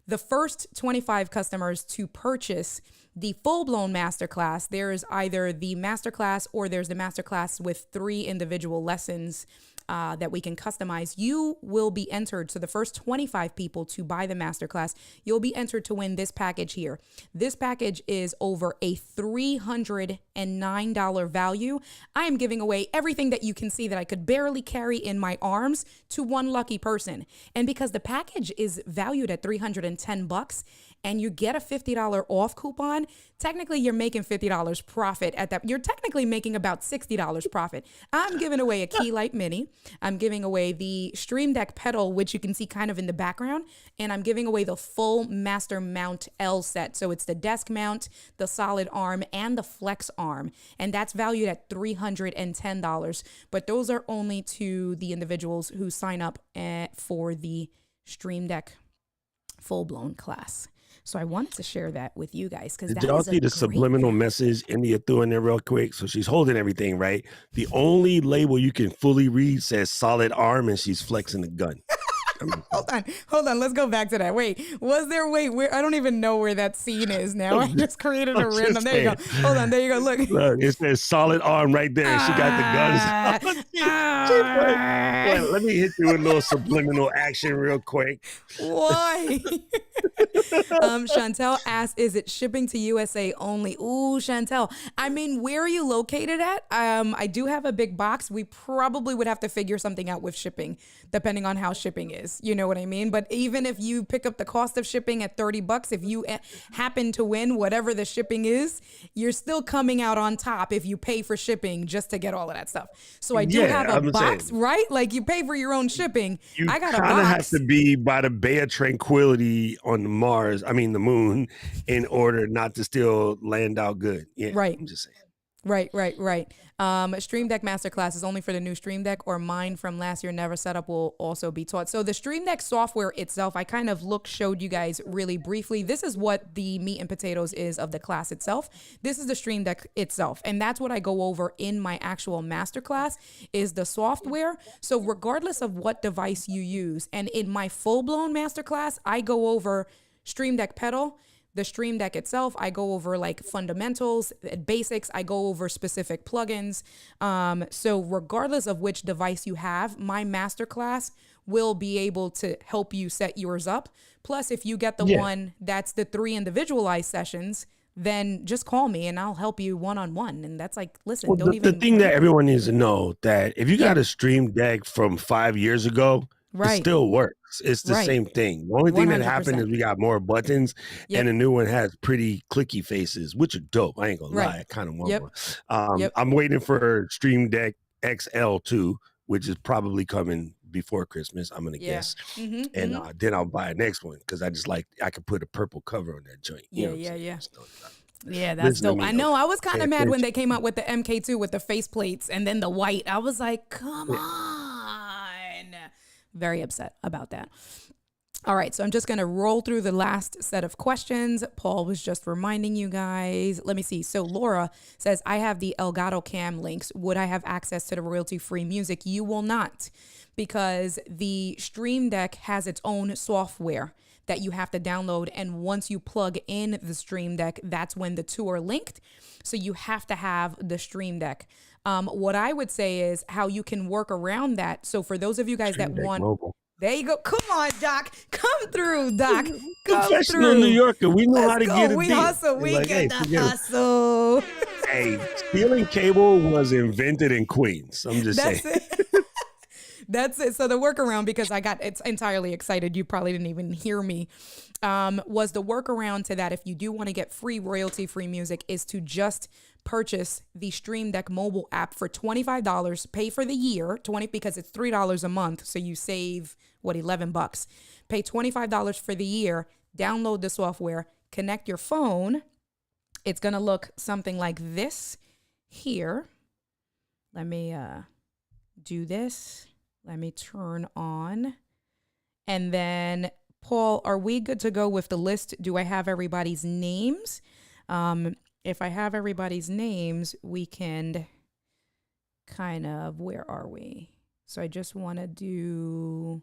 The first 25 customers to purchase the full-blown masterclass, there is either the masterclass or there's the masterclass with 3 individual lessons that we can customize. You will be entered. So the first 25 people to buy the masterclass, you'll be entered to win this package here. This package is over a $309 value. I am giving away everything that you can see that I could barely carry in my arms to one lucky person. And because the package is valued at $310 and you get a $50 off coupon, technically you're making $50 profit at that. You're technically making about $60 profit. I'm giving away a Key Light Mini. I'm giving away the Stream Deck pedal, which you can see kind of in the background. And I'm giving away the full Master Mount L set. So it's the desk mount, the solid arm, and the flex arm. And that's valued at $310. But those are only to the individuals who sign up for the Stream Deck full-blown class. So I wanted to share that with you guys. Did y'all see the subliminal message India threw in there real quick? So she's holding everything, right? The only label you can fully read says solid arm, and she's flexing the gun. Hold on. Let's go back to that. Wait, where? I don't even know where that scene is now. I just created a random. There you go. Hold on. There you go. Look, it says solid arm right there. And she got the guns. Let me hit you with a little subliminal action real quick. Why? Chantel asked, is it shipping to USA only? Ooh, Chantel. I mean, where are you located at? I do have a big box. We probably would have to figure something out with shipping, depending on how shipping is. You know what I mean? But even if you pick up the cost of shipping at $30, if you happen to win whatever the shipping is, you're still coming out on top if you pay for shipping just to get all of that stuff. So I do have a box, right? Like you pay for your own shipping. I got a box. You kind of have to be by the Bay of Tranquility on the the moon, in order not to still land out good. Yeah, right. I'm just saying. Right. Stream Deck Masterclass is only for the new Stream Deck, or mine from last year never set up will also be taught. So the Stream Deck software itself, I kind of showed you guys really briefly. This is what the meat and potatoes is of the class itself. This is the Stream Deck itself. And that's what I go over in my actual masterclass is the software. So regardless of what device you use, and in my full-blown masterclass, I go over Stream Deck Pedal, the Stream Deck itself, I go over like fundamentals, basics, I go over specific plugins. So regardless of which device you have, my masterclass will be able to help you set yours up. Plus, if you get the one that's the 3 individualized sessions, then just call me and I'll help you one-on-one. And that's like, listen, well, don't the thing that everyone needs to know, that if you got a Stream Deck from 5 years ago, it still works. It's the same thing. The only thing that happened is we got more buttons, and the new one has pretty clicky faces, which are dope. I ain't gonna lie, I kind of want one. I'm waiting for Stream Deck XL2, which is probably coming before Christmas, I'm gonna guess. And then I'll buy a next one because I could put a purple cover on that joint. Yeah, that's dope. I know. I was kind of mad when they came out with the MK2 with the face plates and then the white. I was like, come on. Very upset about that. All right, so I'm just going to roll through the last set of questions. Paul was just reminding you guys. Let me see. So Laura says, I have the Elgato Cam links. Would I have access to the royalty-free music? You will not, because the Stream Deck has its own software that you have to download. And once you plug in the Stream Deck, that's when the two are linked. So you have to have the Stream Deck. What I would say is how you can work around that. So for those of you guys that want, there you go. Come on, Doc. Come through, Doc. Come Professional through. New Yorker. We know how to get it. We hustle. We get the hustle. Hey, stealing cable was invented in Queens. I'm just saying. That's it. So the workaround, because I got entirely excited, you probably didn't even hear me, was the workaround to that. If you do want to get free royalty-free music, is to just purchase the Stream Deck mobile app for $25, pay for the year, because it's $3 a month. So you save, $11? Pay $25 for the year, download the software, connect your phone. It's going to look something like this here. Let me do this. Let me turn on. And then, Paul, are we good to go with the list? Do I have everybody's names? If I have everybody's names, we can kind of, where are we? So I just want to do,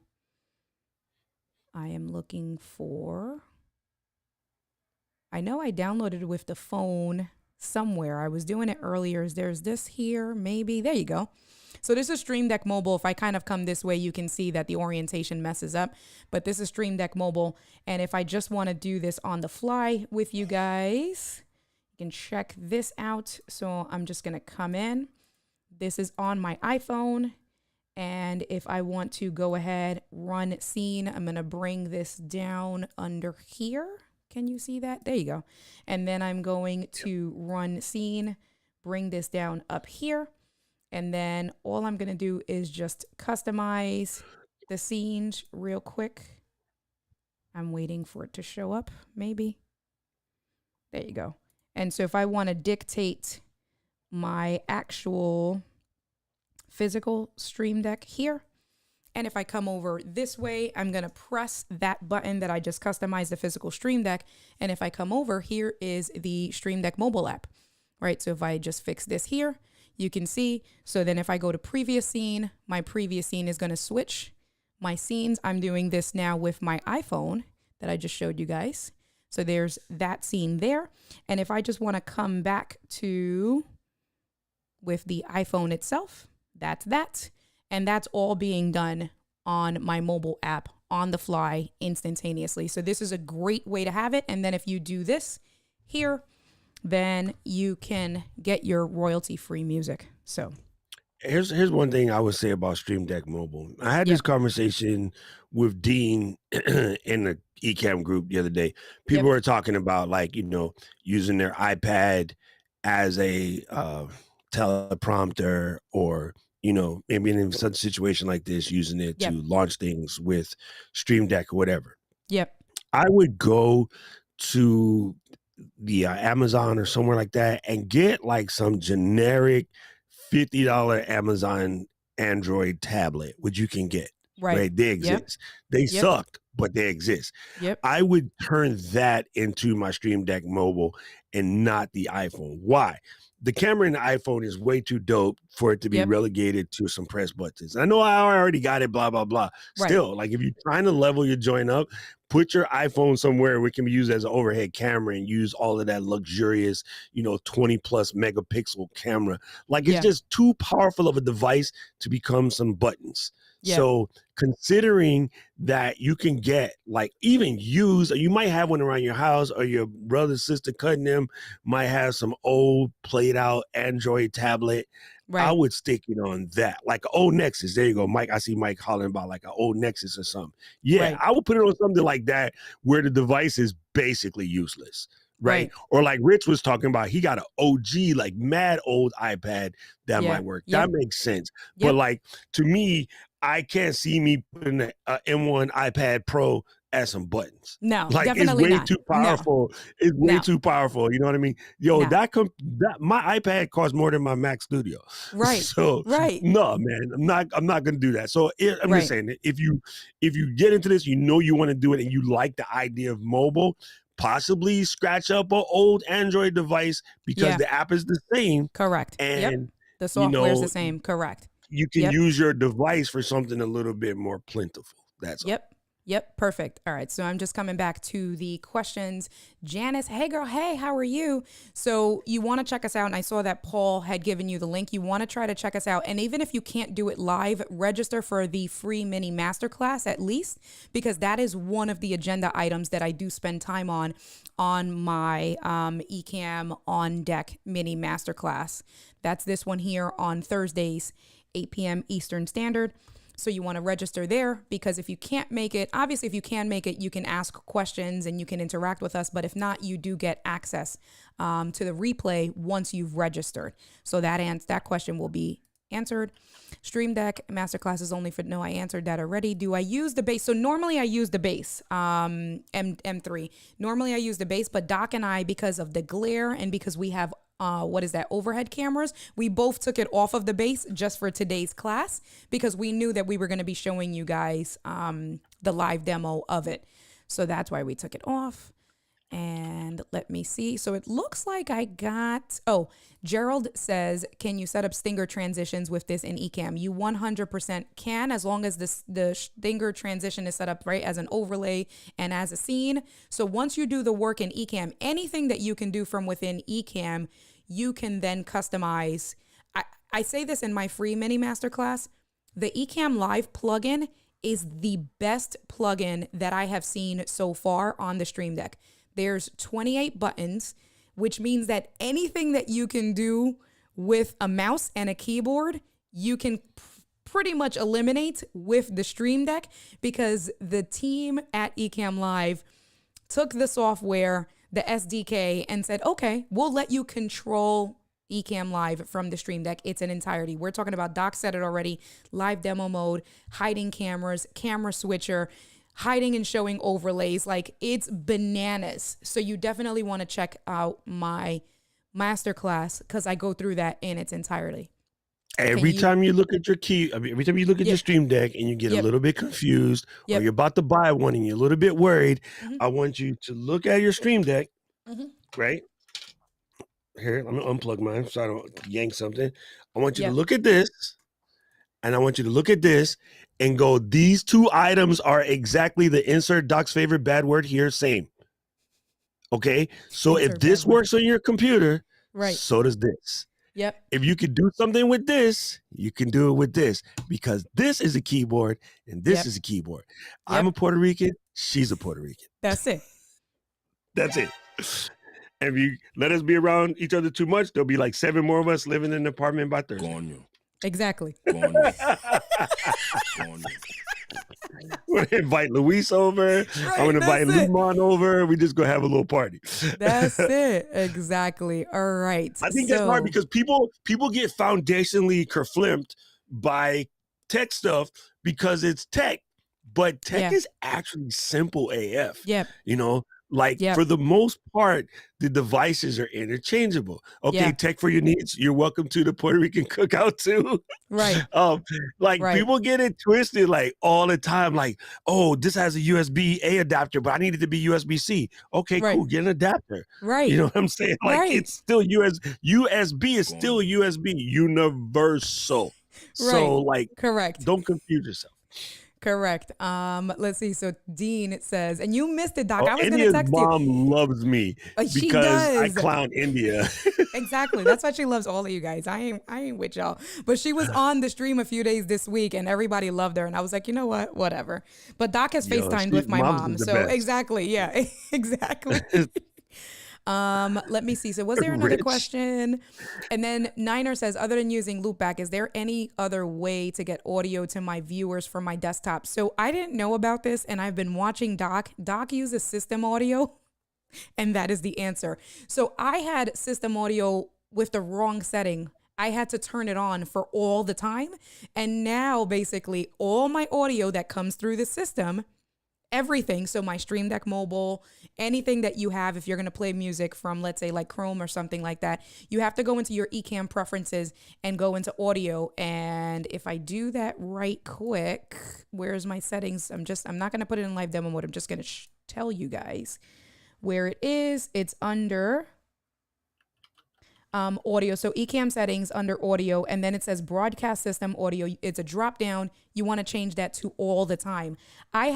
I am looking for, I know I downloaded it with the phone somewhere. I was doing it earlier. There's this here, maybe. There you go. So this is Stream Deck Mobile. If I kind of come this way, you can see that the orientation messes up. But this is Stream Deck Mobile. And if I just want to do this on the fly with you guys, you can check this out. So I'm just going to come in. This is on my iPhone. And if I want to go ahead, run scene, I'm going to bring this down under here. Can you see that? There you go. And then I'm going to run scene, bring this down up here. And then all I'm going to do is just customize the scenes real quick. I'm waiting for it to show up, maybe. There you go. And so if I want to dictate my actual physical Stream Deck here, and if I come over this way, I'm going to press that button that I just customized the physical Stream Deck. And if I come over, here is the Stream Deck mobile app, right? So if I just fix this here, you can see. So then if I go to previous scene, my previous scene is going to switch my scenes. I'm doing this now with my iPhone that I just showed you guys. So there's that scene there. And if I just want to come back to with the iPhone itself, that's that. And that's all being done on my mobile app on the fly instantaneously. So this is a great way to have it. And then if you do this here, then you can get your royalty-free music. So here's one thing I would say about Stream Deck Mobile. I had this conversation with Dean in the Ecamm group the other day. People were talking about, like, using their iPad as a teleprompter, or maybe in such a situation like this, using it to launch things with Stream Deck or whatever. Yep. I would go to Amazon or somewhere like that and get like some generic $50 Amazon Android tablet, which you can get. Right. They exist. They suck, but they exist. I would turn that into my Stream Deck mobile and not the iPhone. Why? The camera in the iPhone is way too dope for it to be relegated to some press buttons. I know I already got it, blah, blah, blah. Still, like if you're trying to level your joint up, put your iPhone somewhere where it can be used as an overhead camera and use all of that luxurious, 20 plus megapixel camera. Like it's just too powerful of a device to become some buttons. So considering that you can get like even used, or you might have one around your house or your brother, sister, cousin them might have some old played out Android tablet. I would stick it on that. Like an old Nexus. There you go, Mike. I see Mike hollering about like an old Nexus or something. I would put it on something like that where the device is basically useless. Right. Or like Rich was talking about, he got an OG, like mad old iPad that might work. That makes sense. But like to me, I can't see me putting an M1 iPad Pro as some buttons. No, like definitely it's way not. too powerful. No. It's way too powerful. You know what I mean? Yo, that my iPad costs more than my Mac Studio. So no, man, I'm not gonna do that. So I'm just saying that if you get into this, you want to do it, and you like the idea of mobile. Possibly scratch up an old Android device because the app is the same. Correct. And the software is the same. Correct. You can use your device for something a little bit more plentiful. That's all. Yep. Perfect. All right. So I'm just coming back to the questions. Janice, hey girl. Hey, how are you? So you want to check us out. And I saw that Paul had given you the link. You want to try to check us out. And even if you can't do it live, register for the free mini masterclass at least, because that is one of the agenda items that I do spend time on my Ecamm on deck mini masterclass. That's this one here on Thursdays, 8 p.m. Eastern Standard. So you want to register there, because if you can't make it, obviously if you can make it, you can ask questions and you can interact with us. But if not, you do get access to the replay once you've registered. So that question will be answered. Stream Deck Masterclass is only for, no, I answered that already. Do I use the base? So normally I use the base, M3. Normally I use the base, but Doc and I, because of the glare and because we have overhead cameras, we both took it off of the base just for today's class, because we knew that we were going to be showing you guys the live demo of it. So that's why we took it off. And let me see. So it looks like I got, Gerald says, can you set up stinger transitions with this in Ecamm? You 100% can, as long as the stinger transition is set up right as an overlay and as a scene. So once you do the work in Ecamm, anything that you can do from within Ecamm, you can then customize. I say this in my free mini masterclass, the Ecamm Live plugin is the best plugin that I have seen so far on the Stream Deck. There's 28 buttons, which means that anything that you can do with a mouse and a keyboard, you can pretty much eliminate with the Stream Deck, because the team at Ecamm Live took the software, the SDK, and said, okay, we'll let you control Ecamm Live from the Stream Deck. It's an entirety. We're talking about, Doc said it already, live demo mode, hiding cameras, camera switcher, hiding and showing overlays. Like, it's bananas. So you definitely want to check out my masterclass, because I go through that in its entirety. Every time you look at your your Stream Deck and you get a little bit confused, or you're about to buy one and you're a little bit worried, I want you to look at your Stream Deck, right? Here, let me unplug mine so I don't yank something. I want you to look at this, and I want you to look at this and go, these two items are exactly the insert Doc's favorite bad word here, same. Okay? So insert if this works on your computer, so does this. If you could do something with this, you can do it with this, because this is a keyboard and this is a keyboard. I'm a Puerto Rican. She's a Puerto Rican. That's it. That's it. If you let us be around each other too much, there'll be like 7 more of us living in an apartment by Thursday. Exactly. We're going to invite Luis over. I'm going to invite Lumon over. We just going to have a little party. That's it. Exactly. All right. I think that's hard, because people get foundationally kerflimped by tech stuff because it's tech, but tech is actually simple AF. Yep. You know, Like for the most part, the devices are interchangeable. Okay, tech for your needs. You're welcome to the Puerto Rican cookout too. Right. People get it twisted like all the time. Like, oh, this has a USB-A adapter, but I need it to be USB-C. Okay, cool. Get an adapter. Right. You know what I'm saying? Like it's still USB is still USB, universal. So like, correct. Don't confuse yourself. Correct. Let's see. So Dean says, and you missed it, Doc. I was going to India's text you. mom loves me because I clown India. Exactly. That's why she loves all of you guys. I ain't with y'all. But she was on the stream a few days this week and everybody loved her. And I was like, you know what? Whatever. But Doc has FaceTimed with my mom. So best. Exactly. Yeah, exactly. Let me see. So was there another question? And then Niner says, other than using loopback, is there any other way to get audio to my viewers from my desktop? So I didn't know about this and I've been watching Doc. Doc uses system audio and that is the answer. So I had system audio with the wrong setting. I had to turn it on for all the time. And now basically all my audio that comes through the system, everything. So my Stream Deck mobile, anything that you have, if you're going to play music from, let's say like Chrome or something like that, you have to go into your Ecamm preferences and go into audio. And if I do that right quick, where's my settings? I'm not going to put it in live demo mode. I'm just going to tell you guys where it is. It's under audio. So Ecamm settings under audio, and then it says broadcast system audio. It's a drop down. You want to change that to all the time. I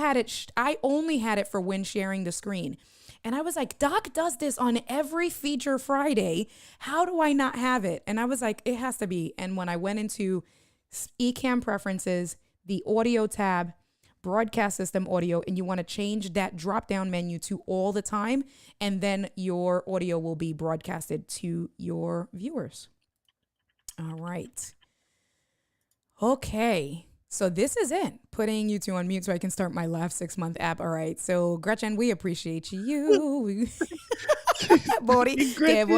only had it for when sharing the screen. And I was like, Doc does this on every feature Friday. How do I not have it? And I was like, it has to be. And when I went into Ecamm preferences, the audio tab, broadcast system audio, and you want to change that drop down menu to all the time, and then your audio will be broadcasted to your viewers. All right. Okay. So this is it. Putting you two on mute so I can start my Laugh 6-month app. All right. So Gretchen, we appreciate you. What is it?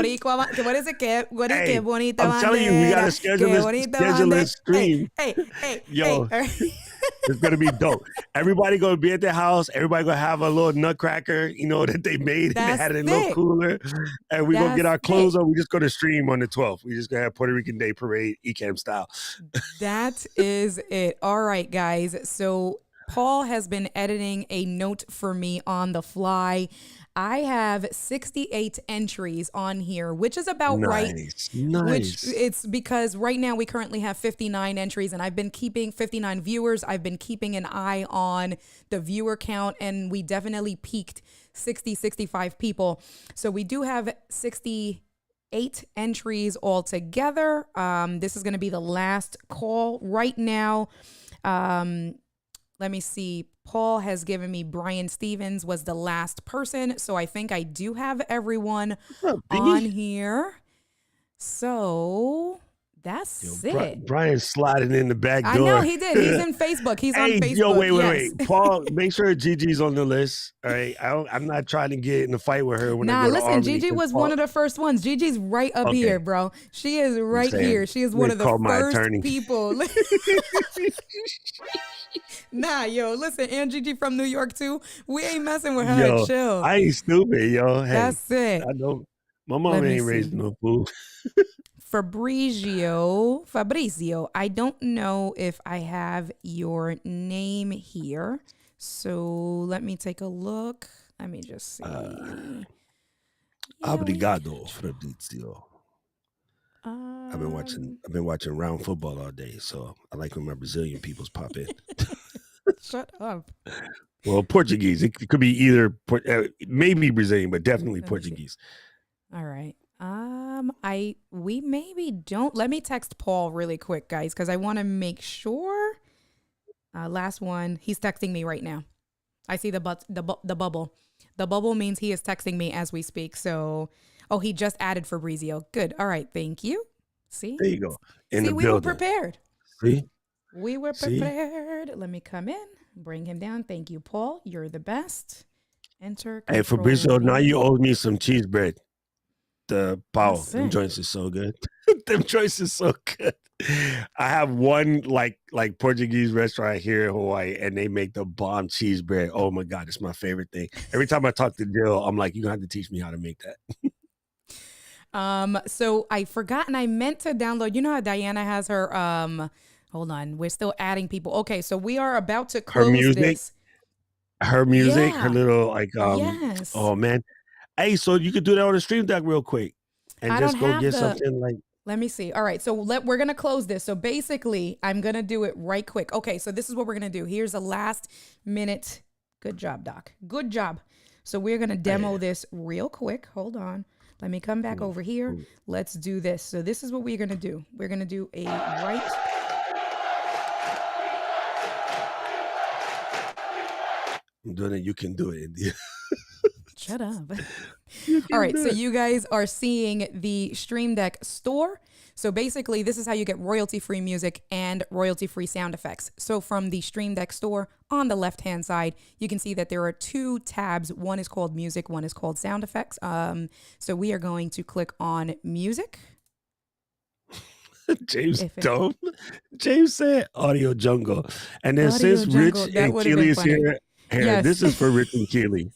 I'm telling you, we gotta schedule this stream. Hey, yo. It's gonna be dope. Everybody gonna be at their house. Everybody gonna have a little nutcracker, that they made. They had it in a little cooler, and we gonna get our clothes on. We just gonna stream on the 12th. We just gonna have Puerto Rican Day Parade, Ecamm style. That is it. All right, guys. So Paul has been editing a note for me on the fly. I have 68 entries on here, which is about right. Nice. Which it's because right now we currently have 59 entries, and I've been keeping 59 viewers. I've been keeping an eye on the viewer count, and we definitely peaked 65 people. So we do have 68 entries altogether. This is going to be the last call right now. Let me see. Paul has given me Brian Stevens was the last person. So I think I do have everyone on here. So that's it. Brian's sliding in the back door. I know he did. He's in Facebook. He's on Facebook. Yo, wait. Paul, make sure Gigi's on the list. All right. I'm not trying to get in a fight with her when I go to Albany. Gigi was one of the first ones. Gigi's right up here, bro. She is right here. She is one of the first people. Nah, yo, listen, and Gigi from New York too. We ain't messing with her. Yo, chill. I ain't stupid, yo. Hey, that's it. I know my mom ain't raised no fool. Fabrizio, I don't know if I have your name here. So let me take a look. Let me just see. Obrigado, Fabrizio. I've been watching round football all day, so I like when my Brazilian peoples pop in. Shut up. Well, Portuguese. It could be either, maybe Brazilian, but definitely Portuguese. All right. We maybe don't. Let me text Paul really quick, guys, because I want to make sure. Last one. He's texting me right now. I see the bubble. The bubble means he is texting me as we speak. So, he just added Fabrizio. Good. All right. Thank you. See? There you go. We were prepared. See? We were prepared. Let me come in. Bring him down. Thank you, Paul. You're the best. Enter. Hey, Fabrizio, now you owe me some cheese bread. the power. That's Them it. joints is so good. Them joints is so good. I have one like Portuguese restaurant here in Hawaii, and they make the bomb cheese bread. Oh my God, it's my favorite thing. Every time I talk to Dill, I'm like, you're gonna have to teach me how to make that. So I forgot, and I meant to download. You know how Diana has her hold on, we're still adding people. Okay, so we are about to close this. Her music, Yeah. her little like Yes. oh man. Hey, so you could do that on the stream deck real quick and I just don't go have get the- something like. Let me see. All right, so we're gonna close this. So basically, I'm gonna do it right quick. Okay, so this is what we're gonna do. Here's a last minute. Good job, Doc. Good job. So we're gonna demo this real quick. Hold on. Let me come back over here. Let's do this. So this is what we're gonna do. We're gonna do a right. I'm doing it. You can do it, India. Shut up. All right, so you guys are seeing the Stream Deck store. So basically, this is how you get royalty-free music and royalty-free sound effects. So from the Stream Deck store, on the left-hand side, you can see that there are 2 tabs. One is called music, one is called sound effects. So we are going to click on music. James dumb. James said audio jungle. And then Audio since jungle, Rich that and would've Keely been is funny. here, Yes. this is for Rich and Keely.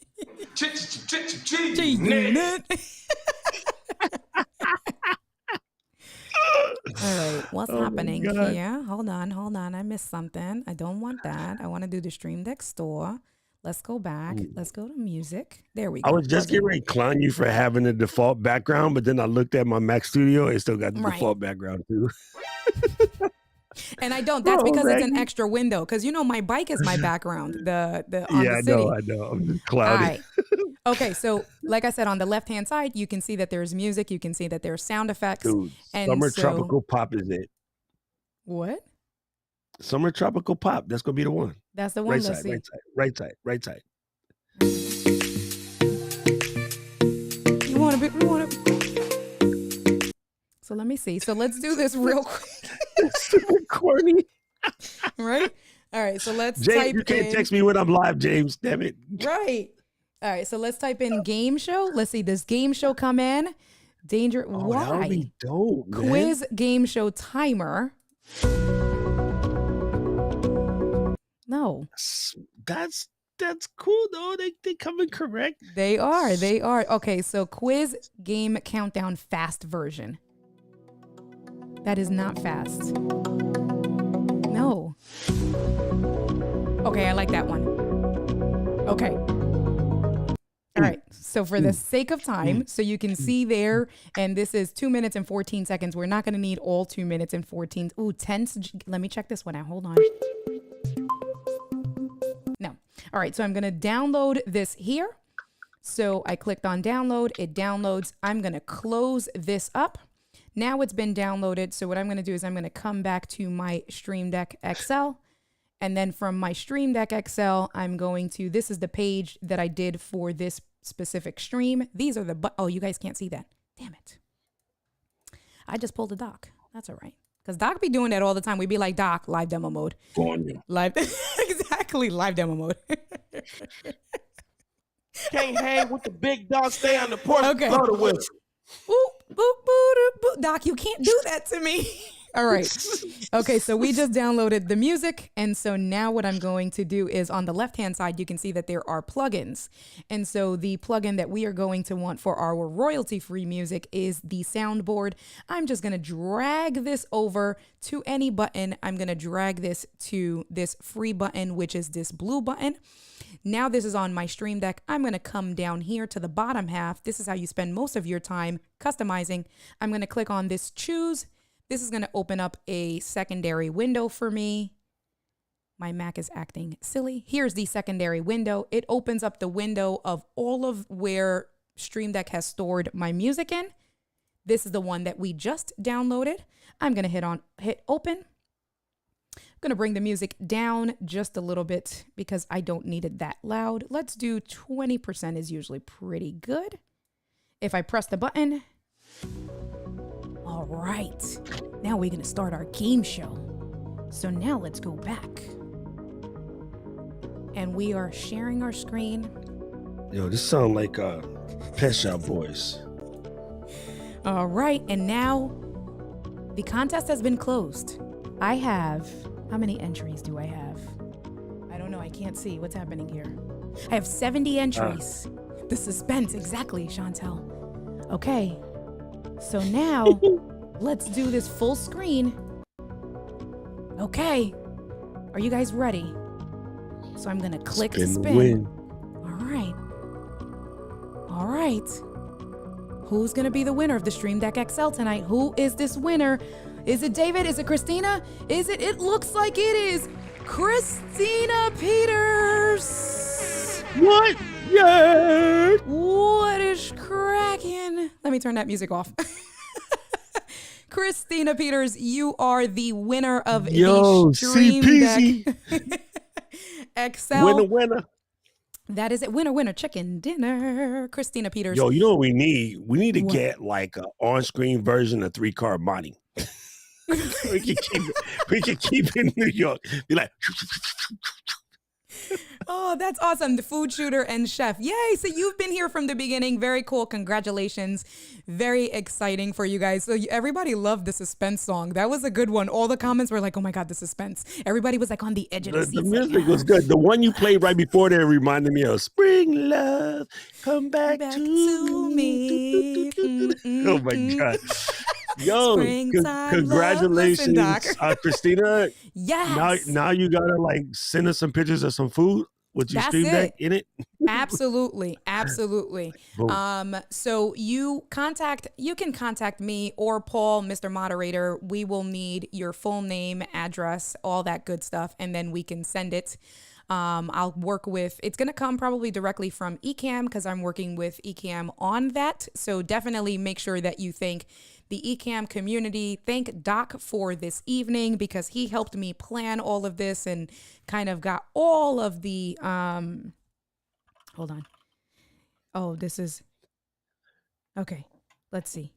All right, what's Oh my happening God. here? Hold on. I missed something. I don't want that. I want to do the Stream Deck store. Let's go back. Let's go to music. There we go. I was just getting ready to clown you for having the default background, but then I looked at my Mac Studio. It still got the Right. default background too. And I don't. That's Bro, because it's an Maggie. extra window. Because you know my bike is my background. The on Yeah, the city. I know. I'm just All clowning. right. Okay, so like I said, on the left-hand side, you can see that there's music. You can see that there's sound effects. Dude, And Summer so- Tropical Pop is it. What? Summer Tropical Pop. That's gonna be the one. That's the one. Right Let's side, see. right side, right side. You want to be? We want to. So let me see. So let's do this real quick. It's super corny. Right? All right. So let's James, type you can't in. text me when I'm live, James. Damn it. Right. All right. So let's type in game show. Let's see. Does game show come in? Danger. Oh, that would Why? be dope, man. Quiz game show timer. No. That's cool though. They come in correct. They are. They are. Okay, so quiz game countdown fast version. That is not fast. No. Okay, I like that one. Okay. All right. So for the sake of time, so you can see there, and this is 2 minutes and 14 seconds. We're not going to need all 2 minutes and 14. Ooh, 10. Let me check this one out. Hold on. No. All right, so I'm going to download this here. So I clicked on download. It downloads. I'm going to close this up. Now it's been downloaded. So what I'm going to do is I'm going to come back to my Stream Deck XL. And then from my Stream Deck XL, I'm going to, this is the page that I did for this specific stream. These are the, oh, you guys can't see that. Damn it. I just pulled a Doc. That's all right. Because Doc be doing that all the time. We'd be like, Doc, live demo mode. Live, exactly, live demo mode. Can't hang with the big dog. Stay on the porch. Okay. Blow the whistle. Boop, boop, boop, boop. Doc, you can't do that to me. All right. Okay, so we just downloaded the music. And so now what I'm going to do is on the left-hand side, you can see that there are plugins. And so the plugin that we are going to want for our royalty-free music is the soundboard. I'm just going to drag this over to any button. I'm going to drag this to this free button, which is this blue button. Now this is on my Stream Deck. I'm going to come down here to the bottom half. This is how you spend most of your time customizing. I'm going to click on this choose. This is going to open up a secondary window for me. My Mac is acting silly. Here's the secondary window. It opens up the window of all of where Stream Deck has stored my music in. This is the one that we just downloaded. I'm going to hit open. I'm going to bring the music down just a little bit because I don't need it that loud. Let's do 20% is usually pretty good. If I press the button. All right, now we're gonna start our game show. So now let's go back. And we are sharing our screen. Yo, this sound like Pet Shop Boys. All right, and now the contest has been closed. I have, how many entries do I have? I don't know, I can't see what's happening here. I have 70 entries. The suspense, exactly, Chantel. Okay, so now let's do this full screen. Okay, are you guys ready? So I'm gonna click to spin. Win. All right. Who's gonna be the winner of the Stream Deck XL tonight? Who is this winner? Is it David? Is it Christina? Is it? It looks like it is Christina Peters. What? Yeah. What is cracking? Let me turn that music off. Christina Peters, you are the winner of the Stream Deck XL. Winner. That is it. Winner, chicken dinner. Christina Peters. Yo, you know what we need? We need to get like an on-screen version of 3-Car Monty. we can keep it in New York. Be like, oh, that's awesome. The food shooter and chef. Yay. So you've been here from the beginning. Very cool. Congratulations. Very exciting for you guys. So everybody loved the suspense song. That was a good one. All the comments were like, oh my God, the suspense. Everybody was like on the edge of the seat. The music was good. The one you played right before there reminded me of Spring Love. Come back to me. Oh my God. Yo, congratulations, Christina. Yes. Now you gotta like send us some pictures of some food with your Stream Deck in it. Absolutely. So you can contact me or Paul, Mr. Moderator. We will need your full name, address, all that good stuff, and then we can send it. I'll work with, it's going to come probably directly from Ecamm because I'm working with Ecamm on that. So definitely make sure that you thank the Ecamm community. Thank Doc for this evening because he helped me plan all of this and kind of got all of the, hold on. Oh, this is, okay, let's see.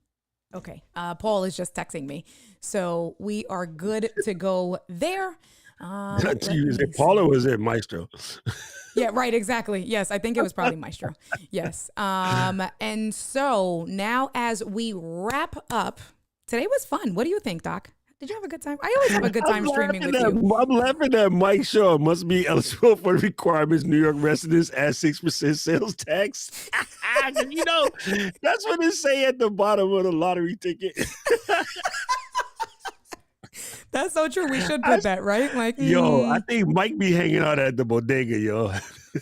Okay, Paul is just texting me. So we are good to go there. Is it Paul or was it Maestro? Yeah, right, exactly. Yes, I think it was probably Maestro. Yes. And so now as we wrap up, today was fun. What do you think, Doc? Did you have a good time? I always have a good time streaming with you. I'm laughing at Mike Shaw must be eligible for the requirements. New York residents at 6% sales tax. You know, that's what they say at the bottom of the lottery ticket. That's so true. We should put that, right? Like, yo, I think Mike be hanging out at the bodega, yo.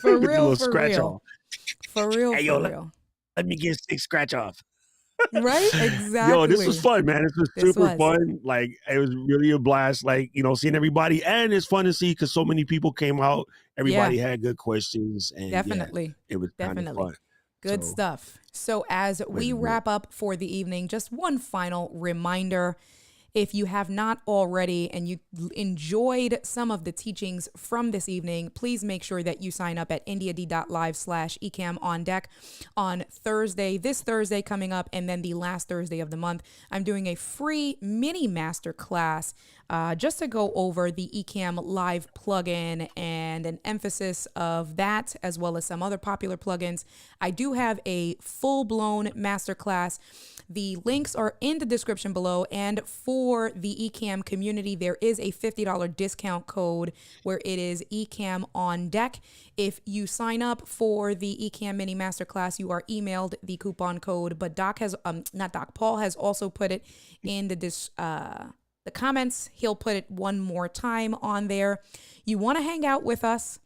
For real, for real. For real, hey, yo, for real. Let me get 6 scratch off. Right? Exactly. Yo, this was fun, man. This was super fun. Like, it was really a blast, like, you know, seeing everybody. And it's fun to see because so many people came out. Everybody had good questions. And definitely. It was kind of fun. Good stuff. So as we wrap up for the evening, just one final reminder. If you have not already and you enjoyed some of the teachings from this evening, please make sure that you sign up at indiad.live/Ecamm on deck on Thursday, this Thursday coming up, and then the last Thursday of the month. I'm doing a free mini masterclass just to go over the Ecamm Live plugin and an emphasis of that, as well as some other popular plugins. I do have a full-blown masterclass. The links are in the description below, and for the Ecamm community, there is a $50 discount code where it is Ecamm on deck. If you sign up for the Ecamm mini masterclass, you are emailed the coupon code, but Paul has also put it in the comments. He'll put it one more time on there. You want to hang out with us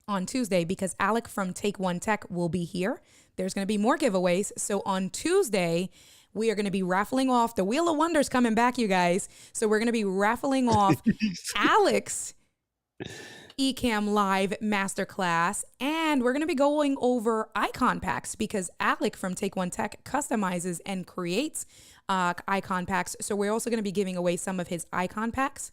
on Tuesday because Alec from Take One Tech will be here. There's going to be more giveaways. So on Tuesday, we are going to be raffling off the Wheel of Wonders coming back, you guys. So we're going to be raffling off Alec's Ecamm Live Masterclass. And we're going to be going over icon packs because Alec from Take One Tech customizes and creates icon packs. So we're also going to be giving away some of his icon packs.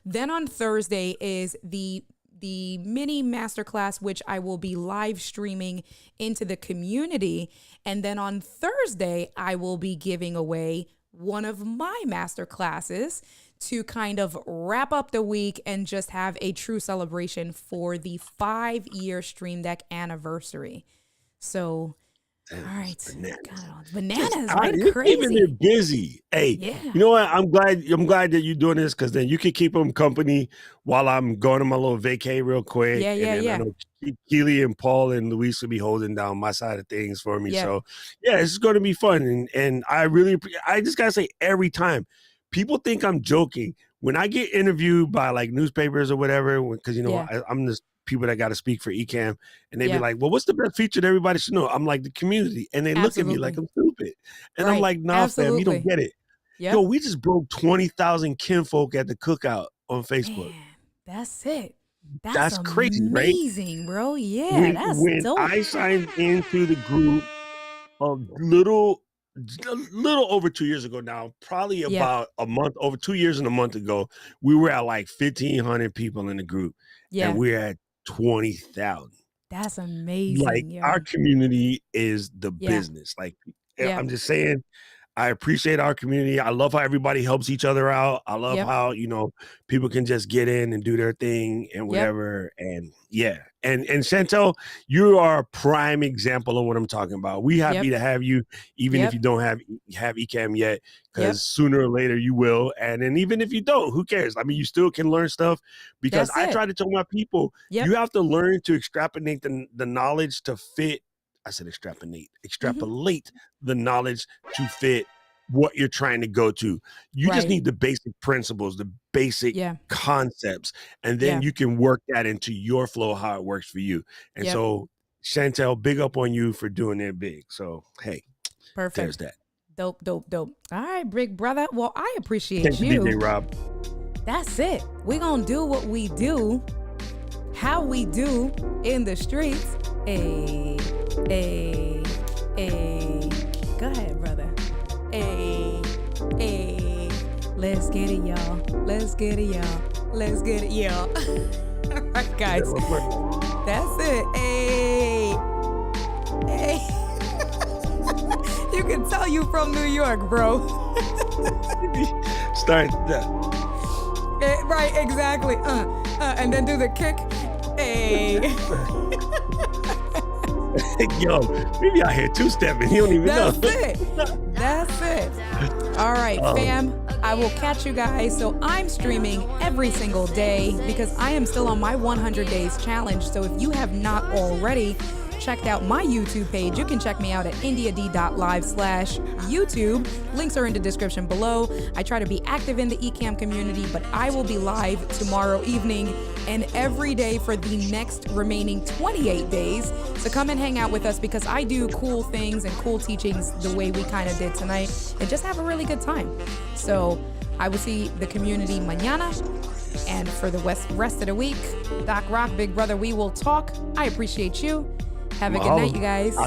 Then on Thursday is the mini masterclass, which I will be live streaming into the community. And then on Thursday, I will be giving away one of my masterclasses to kind of wrap up the week and just have a true celebration for the 5-year Stream Deck anniversary. So All Damn, right. bananas. Got it on. Bananas, I- right? Even Crazy. they're busy. Hey, Yeah. you know what? I'm glad that you're doing this because then you can keep them company while I'm going on my little vacay real quick. Yeah, and then I know Keely and Paul and Luis will be holding down my side of things for me. Yeah. So yeah, it's going to be fun. And I just gotta say, every time people think I'm joking when I get interviewed by like newspapers or whatever, because I'm this people that got to speak for Ecamm, and they be like, well, what's the best feature that everybody should know? I'm like, the community. And they look at me like I'm stupid. And I'm like, nah, fam, you don't get it. Yo, we just broke 20,000 kinfolk at the cookout on Facebook. Man, that's it. That's crazy, right? Amazing, bro. Yeah, that's dope. When I signed into the group a little over 2 years ago now, probably about over 2 years and a month ago, we were at like 1,500 people in the group. Yeah. And we're at 20,000. That's amazing. Like our community is the business. Like I'm just saying, I appreciate our community. I love how everybody helps each other out. I love how, people can just get in and do their thing and whatever. And and Chantel, you are a prime example of what I'm talking about. We happy to have you, even if you don't have Ecamm yet, because sooner or later you will. And then even if you don't, who cares? I mean, you still can learn stuff because I try to tell my people, you have to learn to extrapolate the knowledge to fit. I said extrapolate the knowledge to fit what you're trying to go to. You just need the basic principles, the basic concepts, and then you can work that into your flow, how it works for you. And so, Chantel, big up on you for doing it big. So, hey, perfect. There's that. Dope. All right, big brother. Well, I appreciate Thank you, DJ Rob. That's it. We're going to do what we do, how we do in the streets. Hey. Go ahead, brother. Hey. Let's get it, y'all. All right, guys. That's it. Hey. You can tell you from New York, bro. Start that. Right, exactly. And then do the kick. Hey. Yo, maybe out here two-stepping. He don't even know. That's it. All right, fam. I will catch you guys. So I'm streaming every single day because I am still on my 100 days challenge. So if you have not already checked out my YouTube page, you can check me out at indiad.live/YouTube. Links are in the description below. I try to be active in the Ecamm community, but I will be live tomorrow evening and every day for the next remaining 28 days. So come and hang out with us because I do cool things and cool teachings the way we kind of did tonight and just have a really good time. So I will see the community mañana. And for the rest of the week, Doc Rock, Big Brother, we will talk. I appreciate you. Have a good night, you guys.